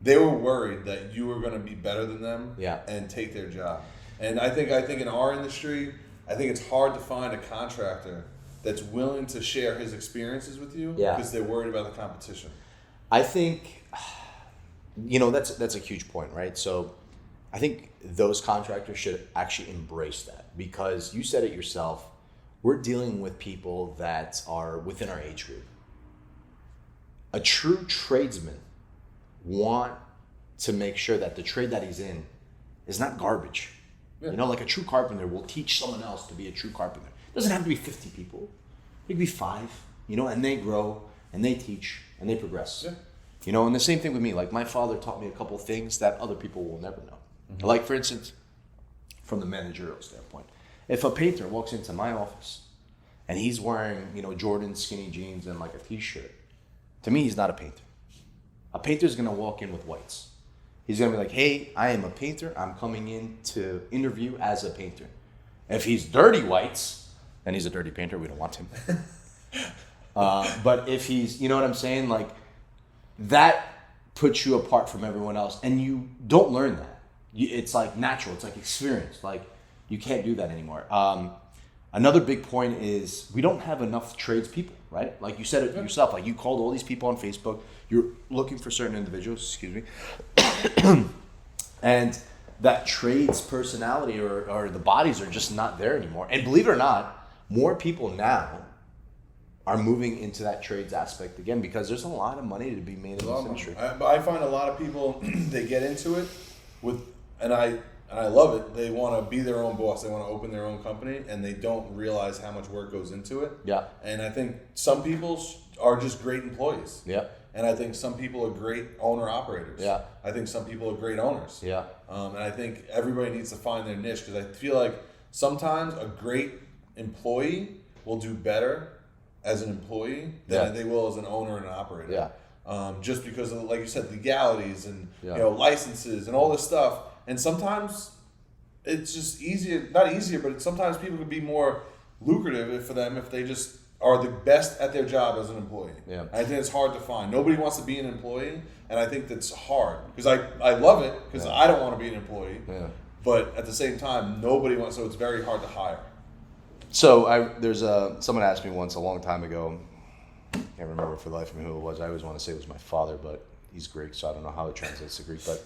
they were worried that you were going to be better than them and take their job. And I think in our industry, I think it's hard to find a contractor that's willing to share his experiences with you because they're worried about the competition. I think, that's a huge point, right? So I think those contractors should actually embrace that, because you said it yourself. we're dealing with people that are within our age group. A true tradesman want to make sure that the trade that he's in is not garbage. Yeah. You know, like a true carpenter will teach someone else to be a true carpenter. It doesn't have to be 50 people. It could be 5, you know, and they grow and they teach and they progress. Yeah. You know, and the same thing with me. Like my father taught me a couple of things that other people will never know. Mm-hmm. Like for instance, from the managerial standpoint, if a painter walks into my office and he's wearing, you know, Jordan skinny jeans and like a t-shirt, to me, he's not a painter. A painter's gonna walk in with whites. He's gonna be like, hey, I am a painter. I'm coming in to interview as a painter. If he's dirty whites, then he's a dirty painter. We don't want him. But if he's, you know what I'm saying? Like that puts you apart from everyone else. And you don't learn that. It's like natural. It's like experience. Like you can't do that anymore. Another big point is we don't have enough tradespeople, right? Like you said it yourself. Like you called all these people on Facebook. You're looking for certain individuals, excuse me. And that trades personality or the bodies are just not there anymore. And believe it or not, more people now are moving into that trades aspect again because there's a lot of money to be made in this industry. I find a lot of people, they get into it and I love it. They want to be their own boss. They want to open their own company, and they don't realize how much work goes into it. Yeah. And I think some people are just great employees. Yeah. And I think some people are great owner-operators. Yeah. I think some people are great owners. Yeah. And I think everybody needs to find their niche because I feel like sometimes a great employee will do better as an employee than they will as an owner and an operator. Yeah. Just because of, like you said, legalities and you know, licenses and all this stuff. And sometimes it's just easier, not easier, but sometimes people can be more lucrative for them if they just are the best at their job as an employee. Yeah. I think it's hard to find. Nobody wants to be an employee, and I think that's hard. Because I love it, because I don't want to be an employee. Yeah. But at the same time, nobody wants, so it's very hard to hire. So there's someone asked me once a long time ago, I can't remember for the life of me who it was. I always want to say it was my father, but he's Greek, so I don't know how it translates to Greek. But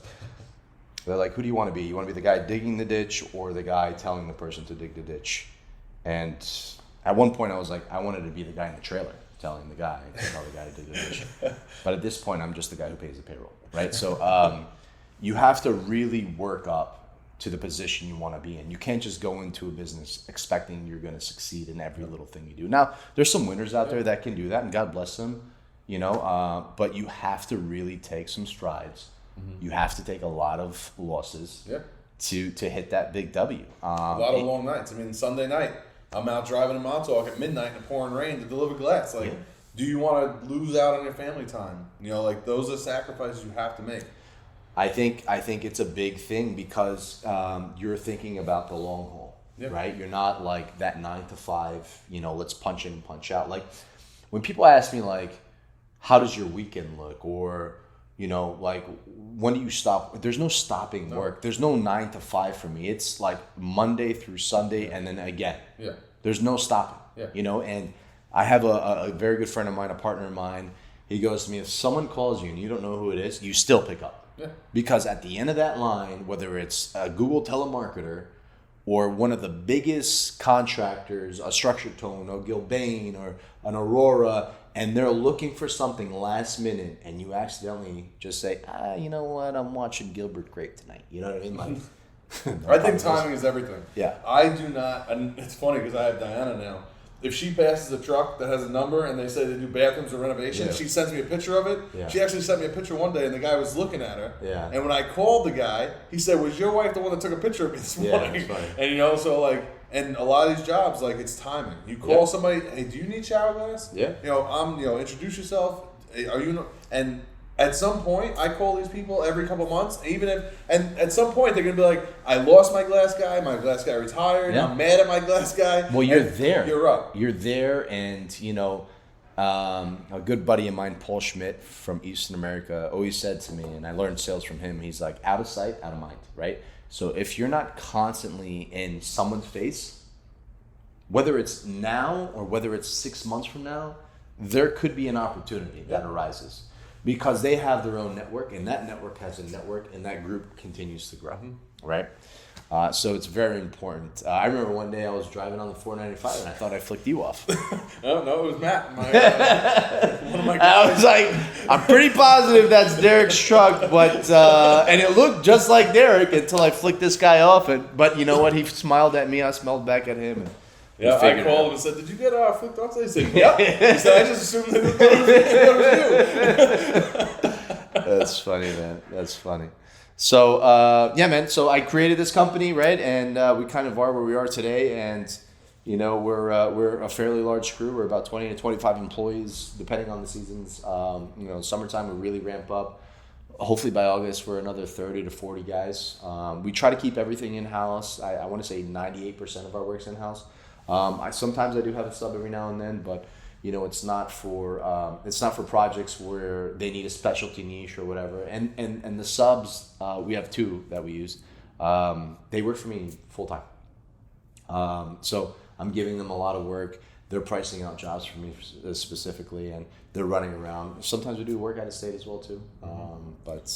they're like, who do you want to be? You want to be the guy digging the ditch or the guy telling the person to dig the ditch? And at one point I was like, I wanted to be the guy in the trailer telling the guy to tell the guy to dig the ditch. But at this point, I'm just the guy who pays the payroll, right? So you have to really work up to the position you want to be in. You can't just go into a business expecting you're going to succeed in every little thing you do. Now, there's some winners out there that can do that, and God bless them, you know, but you have to really take some strides. Mm-hmm. You have to take a lot of losses to hit that big W. A lot of long nights. I mean, Sunday night, I'm out driving in Montauk at midnight in the pouring rain to deliver glass. Like, do you want to lose out on your family time? You know, like those are sacrifices you have to make. I think it's a big thing because you're thinking about the long haul, right? You're not like that 9 to 5, you know, let's punch in and punch out. Like when people ask me like, how does your weekend look? Or, you know, like, when do you stop? There's no stopping work. There's no 9 to 5 for me. It's like Monday through Sunday and then again. Yeah. There's no stopping, you know? And I have a very good friend of mine, a partner of mine. He goes to me, if someone calls you and you don't know who it is, you still pick up. Yeah. Because at the end of that line, whether it's a Google telemarketer or one of the biggest contractors, a Structured Tone or Gilbane or an Aurora, and they're looking for something last minute, and you accidentally just say, you know what, I'm watching Gilbert Grape tonight. You know what I mean? Like, I think timing is everything. Yeah. I do not, and it's funny because I have Diana now. If she passes a truck that has a number and they say they do bathrooms or renovations, she sends me a picture of it. Yeah. She actually sent me a picture one day, and the guy was looking at her. Yeah. And when I called the guy, he said, was your wife the one that took a picture of me this morning? That's funny. And, you know, so, like, and a lot of these jobs, like, it's timing. You call somebody, hey, do you need shower glass? Yeah. You know, introduce yourself. Are you, and at some point, I call these people every couple months, even if, and at some point they're gonna be like, I lost my glass guy retired, I'm mad at my glass guy. Well, you're there. You're up. You're there, and, you know, a good buddy of mine, Paul Schmidt from Eastern America, always said to me, and I learned sales from him, he's like, out of sight, out of mind, right? So if you're not constantly in someone's face, whether it's now or whether it's 6 months from now, there could be an opportunity that arises. Because they have their own network, and that network has a network, and that group continues to grow, right? So it's very important. I remember one day I was driving on the 495 and I thought I flicked you off. No, it was Matt. One of my I guys. was like, I'm pretty positive that's Derek's truck, but and it looked just like Derek until I flicked this guy off. But you know what? He smiled at me. I smiled back at him. And yeah, I figured it called out. him and said, "Did you get flicked off?" He said, "Yep." He said, "I just assumed that it was you." That's funny, man. That's funny. So yeah, man. So I created this company, right? And we kind of are where we are today. And you know, we're a fairly large crew. We're about 20 to 25 employees, depending on the seasons. You know, summertime we really ramp up. Hopefully by August we're another 30 to 40 guys. We try to keep everything in house. I want to say 98% of our work's in house. Sometimes I do have a sub every now and then, but you know, it's not for projects where they need a specialty niche or whatever. And the subs, we have two that we use. They work for me full time. So I'm giving them a lot of work. They're pricing out jobs for me specifically, and they're running around. Sometimes we do work out of state as well too. But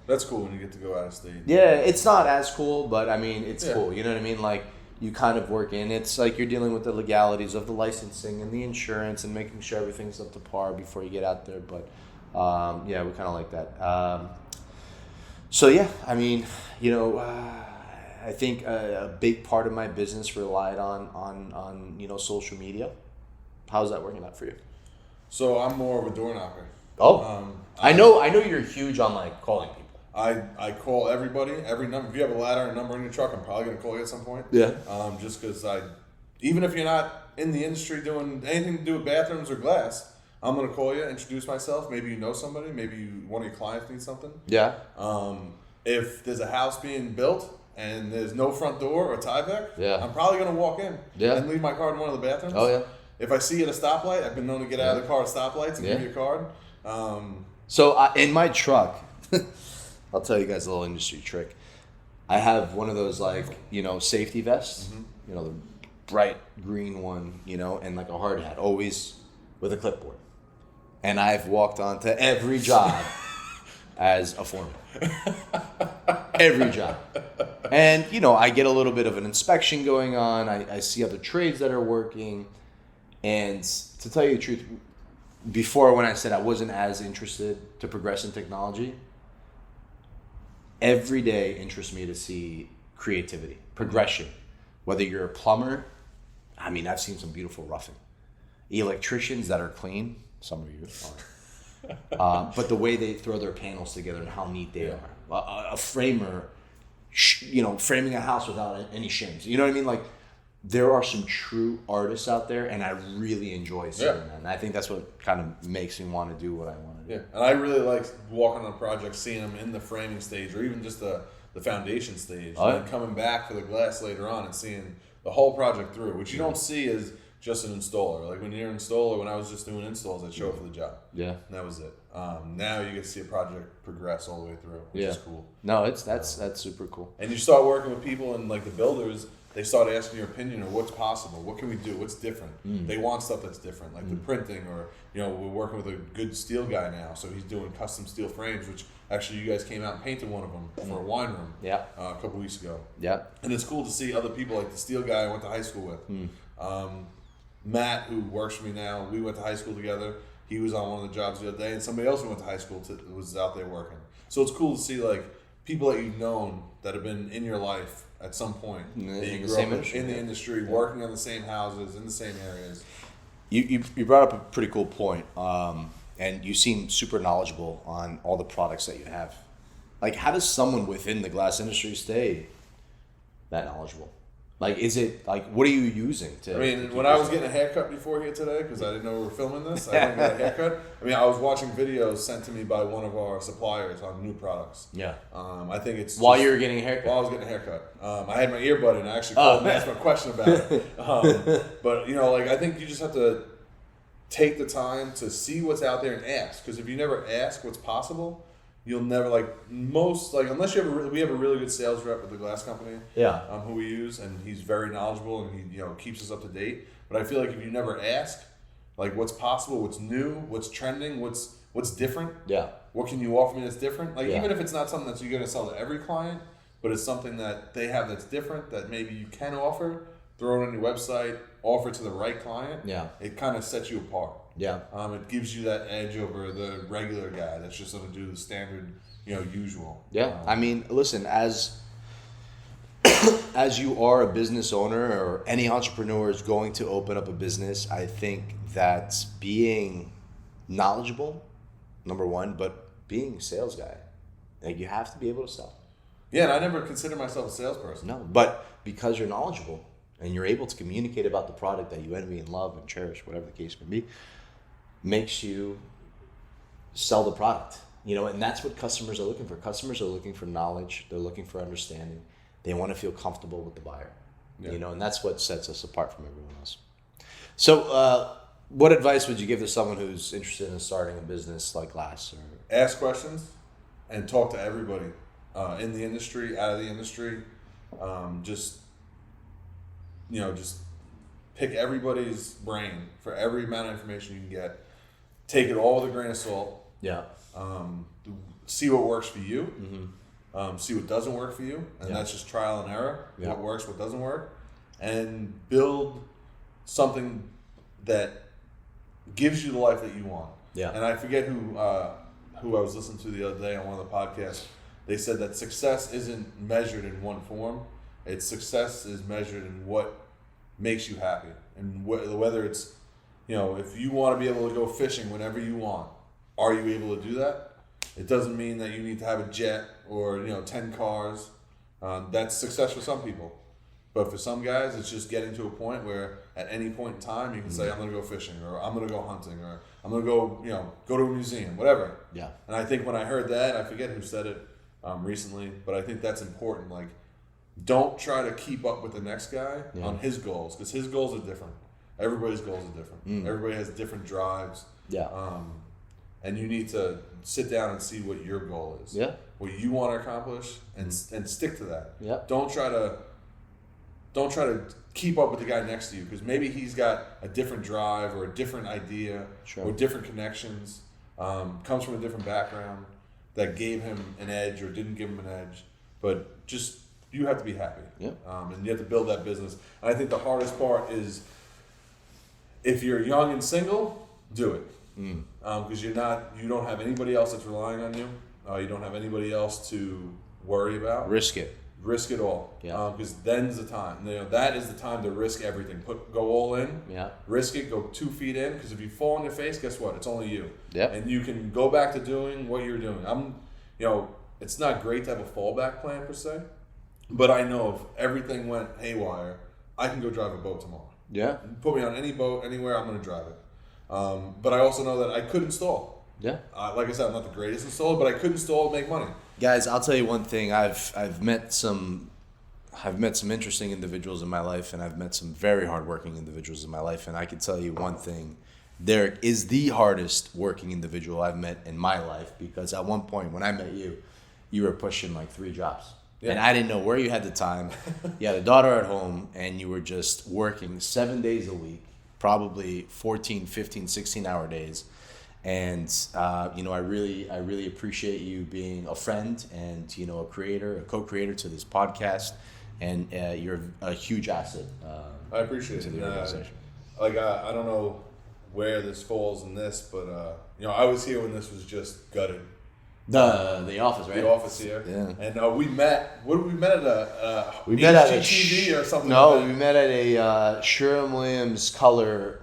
That's cool when you get to go out of state. yeah, it's not as cool, but I mean, it's cool. You know what I mean? Like, you kind of work in. It's like you're dealing with the legalities of the licensing and the insurance and making sure everything's up to par before you get out there. But yeah, we kind of like that. So yeah, I mean, you know, I think a big part of my business relied on you know, social media. How's that working out for you? So I'm more of a door knocker. Oh, I know you're huge on like calling people. I call everybody, every number. If you have a ladder and a number in your truck, I'm probably going to call you at some point. Yeah. Just because even if you're not in the industry doing anything to do with bathrooms or glass, I'm going to call you, introduce myself. Maybe you know somebody. Maybe one of your clients needs something. Yeah. If there's a house being built and there's no front door or Tyvek, Yeah. I'm probably going to walk in Yeah. and leave my card in one of the bathrooms. Oh yeah. If I see you at a stoplight, I've been known to get out of the car at stoplights and Yeah. give you a card. So in my truck, I'll tell you guys a little industry trick. I have one of those, like, you know, safety vests, you know, the bright green one, you know, and like a hard hat, always with a clipboard. And I've walked onto every job as a foreman. Every job. And, you know, I get a little bit of an inspection going on. I see other trades that are working. And to tell you the truth, before, when I said I wasn't as interested to progress in technology, every day interests me to see creativity, progression. Whether you're a plumber, I mean, I've seen some beautiful roughing. Electricians that are clean, some of you are. But the way they throw their panels together and how neat they are. A framer, you know, framing a house without any shims. You know what I mean? Like, there are some true artists out there, and I really enjoy seeing that. And I think that's what kind of makes me want to do what I want to do. Yeah, and I really like walking on a project, seeing them in the framing stage, or even just the foundation stage, and then coming back for the glass later on and seeing the whole project through, which you don't see as just an installer. Like when you're an installer, when I was just doing installs, I'd show up for the job. Yeah, and that was it. Now you get to see a project progress all the way through, which is cool. No, that's super cool. And you start working with people and like the builders. They start asking your opinion or what's possible, what can we do, what's different. They want stuff that's different, like the printing, or, you know, we're working with a good steel guy now, so he's doing custom steel frames, which actually you guys came out and painted one of them for a wine room a couple weeks ago. Yeah. And it's cool to see other people, like the steel guy I went to high school with. Matt, who works for me now, we went to high school together. He was on one of the jobs the other day, and somebody else who went to high school was out there working. So it's cool to see like people that you've known that have been in your life at some point, that you grew up in the industry, working on the same houses, in the same areas. You brought up a pretty cool point, and you seem super knowledgeable on all the products that you have. Like, how does someone within the glass industry stay that knowledgeable? Like, is it, like, what are you using to... I mean, when I was getting a haircut before here today, because I didn't know we were filming this, I didn't get a haircut. I mean, I was watching videos sent to me by one of our suppliers on new products. Yeah. I think it's... While you were getting a haircut? While I was getting a haircut. I had my earbud in. I actually called and asked him a question about it. But, you know, like, I think you just have to take the time to see what's out there and ask. Because if you never ask what's possible... You'll never, like, unless you have we have a really good sales rep at the glass company, who we use, and he's very knowledgeable, and he, you know, keeps us up to date. But I feel like if you never ask, like, what's possible, what's new, what's trending, what's different, what can you offer me that's different? Like, even if it's not something that you're going to sell to every client, but it's something that they have that's different that maybe you can offer, throw it on your website, offer it to the right client. Yeah. It kind of sets you apart. Yeah. It gives you that edge over the regular guy that's just going to do the standard, usual. Yeah. I mean, listen, as you are a business owner or any entrepreneur is going to open up a business, I think that being knowledgeable, number one, but being a sales guy, like you have to be able to sell. Yeah, and I never consider myself a salesperson. No, but because you're knowledgeable and you're able to communicate about the product that you envy and love and cherish, whatever the case may be, makes you sell the product. And that's what customers are looking for. Customers are looking for knowledge. They're looking for understanding. They want to feel comfortable with the buyer. Yeah. And that's what sets us apart from everyone else. So, what advice would you give to someone who's interested in starting a business like Glass? Ask questions and talk to everybody in the industry, out of the industry. Just pick everybody's brain for every amount of information you can get. Take it all with a grain of salt. Yeah. See what works for you. Mm-hmm. See what doesn't work for you, and that's just trial and error. Yeah. What works, what doesn't work, and build something that gives you the life that you want. Yeah. And I forget who I was listening to the other day on one of the podcasts. They said that success isn't measured in one form. Success is measured in what makes you happy, and whether it's, if you want to be able to go fishing whenever you want, are you able to do that? It doesn't mean that you need to have a jet or 10 cars. That's success for some people, but for some guys, it's just getting to a point where at any point in time you can say, I'm going to go fishing, or I'm going to go hunting, or I'm going to go go to a museum, whatever. Yeah. And I think when I heard that, I forget who said it recently, but I think that's important. Like, don't try to keep up with the next guy on his goals, because his goals are different. Everybody's goals are different. Everybody has different drives. Yeah. And you need to sit down and see what your goal is. Yeah. What you want to accomplish, and stick to that. Yeah. Don't try to keep up with the guy next to you, because maybe he's got a different drive or a different idea or different connections, comes from a different background that gave him an edge or didn't give him an edge. But just, you have to be happy. Yeah. And you have to build that business. And I think the hardest part is, if you're young and single, do it. Because you don't have anybody else that's relying on you. You don't have anybody else to worry about. Risk it all. Yeah. Because then's the time. That is the time to risk everything. Go all in. Yeah. Risk it. Go 2 feet in. Because if you fall on your face, guess what? It's only you. Yeah. And you can go back to doing what you're doing. It's not great to have a fallback plan per se, but I know if everything went haywire, I can go drive a boat tomorrow. Yeah. Put me on any boat, anywhere, I'm going to drive it. But I also know that I could install. Yeah. Like I said, I'm not the greatest installer, but I could install and make money. Guys, I'll tell you one thing. I've met some interesting individuals in my life, and I've met some very hardworking individuals in my life. And I can tell you one thing: Derek is the hardest working individual I've met in my life, because at one point when I met you, you were pushing like 3 jobs. Yeah. And I didn't know where you had the time. You had a daughter at home, and you were just working 7 days a week, probably 14, 15, 16-hour days. And, I really appreciate you being a friend and, a creator, a co-creator to this podcast. And you're a huge asset. I appreciate it. I don't know where this falls in this, but, I was here when this was just gutted. The office, right? The office here. Yeah. And we met. What did we met at we met at a HGTV or something? No, like that? we met at a Sherwin-Williams color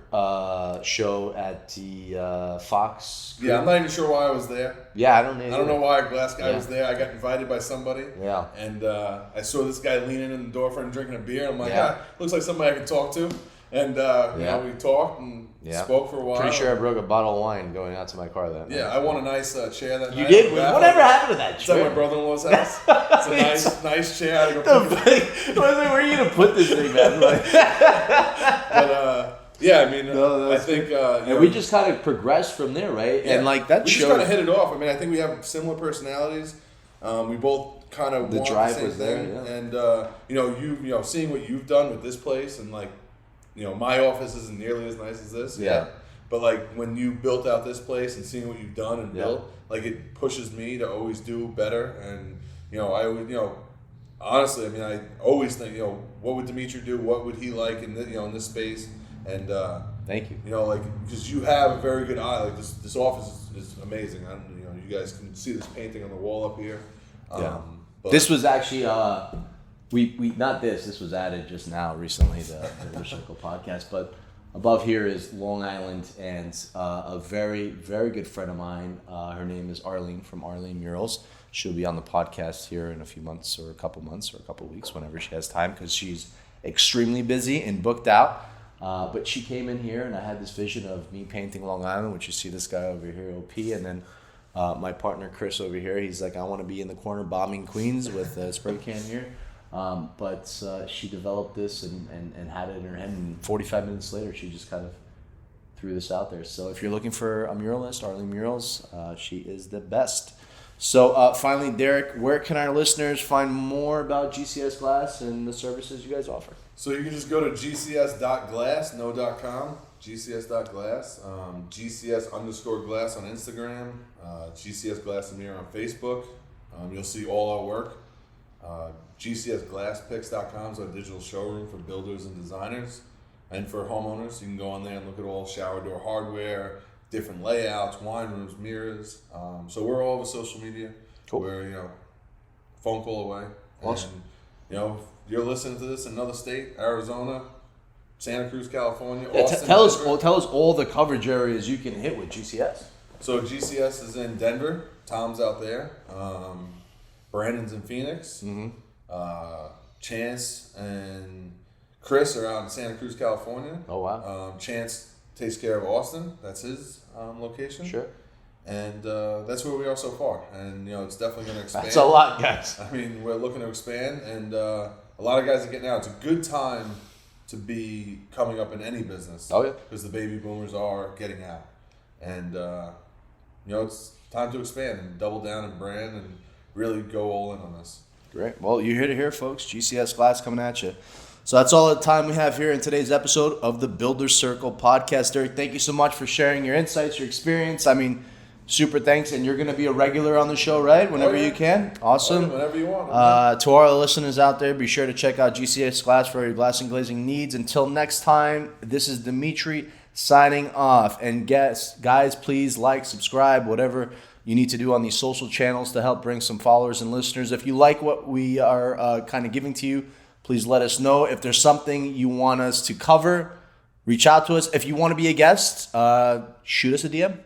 show at the Fox. Yeah, I'm not even sure why I was there. Yeah, I don't know. I don't know why a glass guy was there. I got invited by somebody. Yeah. And I saw this guy leaning in the door for him drinking a beer. I'm like, looks like somebody I can talk to. And we talked and spoke for a while. Pretty sure I broke a bottle of wine going out to my car that night. Yeah, I won a nice chair that night. You did? Whatever happened to that chair? It's at my brother-in-law's house. It's a nice chair. I had to go pick it up. Where are you going to put this thing, man? But, I think... and we just kind of progressed from there, right? Yeah. And that we just kind of hit it off. I think we have similar personalities. We both kind of the want drive the same was there, thing. And, you seeing what you've done with this place, and my office isn't nearly as nice as this. Yeah. But when you built out this place and seeing what you've done and built, it pushes me to always do better. And I always, honestly, I mean, I always think, what would Dimitri do? What would he like in in this space? And thank you. Because you have a very good eye. Like this office is amazing. You guys can see this painting on the wall up here. But this was actually we not this. This was added just now recently, the Circle podcast. But above here is Long Island, and a very, very good friend of mine. Her name is Arlene from Arlene Murals. She'll be on the podcast here in a few months or a couple weeks, whenever she has time, because she's extremely busy and booked out. But she came in here, and I had this vision of me painting Long Island, which you see this guy over here, OP, and then my partner Chris over here. He's like, I want to be in the corner bombing Queens with a spray can here. But she developed this and had it in her head, and 45 minutes later, she just kind of threw this out there. So if you're looking for a muralist, Arlene Murals, she is the best. So finally, Derek, where can our listeners find more about GCS Glass and the services you guys offer? So you can just go to gcs.glass, no.com, gcs.glass, GCS_glass on Instagram, GCS Glass and Mirror on Facebook. You'll see all our work. GCSGlassPicks.com is our digital showroom for builders and designers. And for homeowners, you can go on there and look at all shower door hardware, different layouts, wine rooms, mirrors. So we're all over social media. Cool. We're, phone call away. Awesome. And, if you're listening to this in another state, Arizona, Santa Cruz, California, Yeah, Austin, tell Denver. us all the coverage areas you can hit with GCS. So GCS is in Denver. Tom's out there. Brandon's in Phoenix. Mm-hmm. Chance and Chris are out in Santa Cruz, California. Oh, wow. Chance takes care of Austin. That's his location. Sure. And that's where we are so far. And, it's definitely going to expand. That's a lot, guys. I mean, we're looking to expand. And a lot of guys are getting out. It's a good time to be coming up in any business. Oh, yeah. Because the baby boomers are getting out. And, it's time to expand and double down and brand and really go all in on this. Great. Well, you're here to hear, folks. GCS Glass coming at you. So that's all the time we have here in today's episode of the Builder's Circle podcast. Derek, thank you so much for sharing your insights, your experience. I mean, super thanks. And you're going to be a regular on the show, right? Whenever you can. Awesome. Whenever you want. To our listeners out there, be sure to check out GCS Glass for your glass and glazing needs. Until next time, this is Dimitri signing off. And guys, please like, subscribe, whatever you need to do on these social channels to help bring some followers and listeners. If you like what we are kind of giving to you, please let us know. If there's something you want us to cover, reach out to us. If you want to be a guest, shoot us a DM.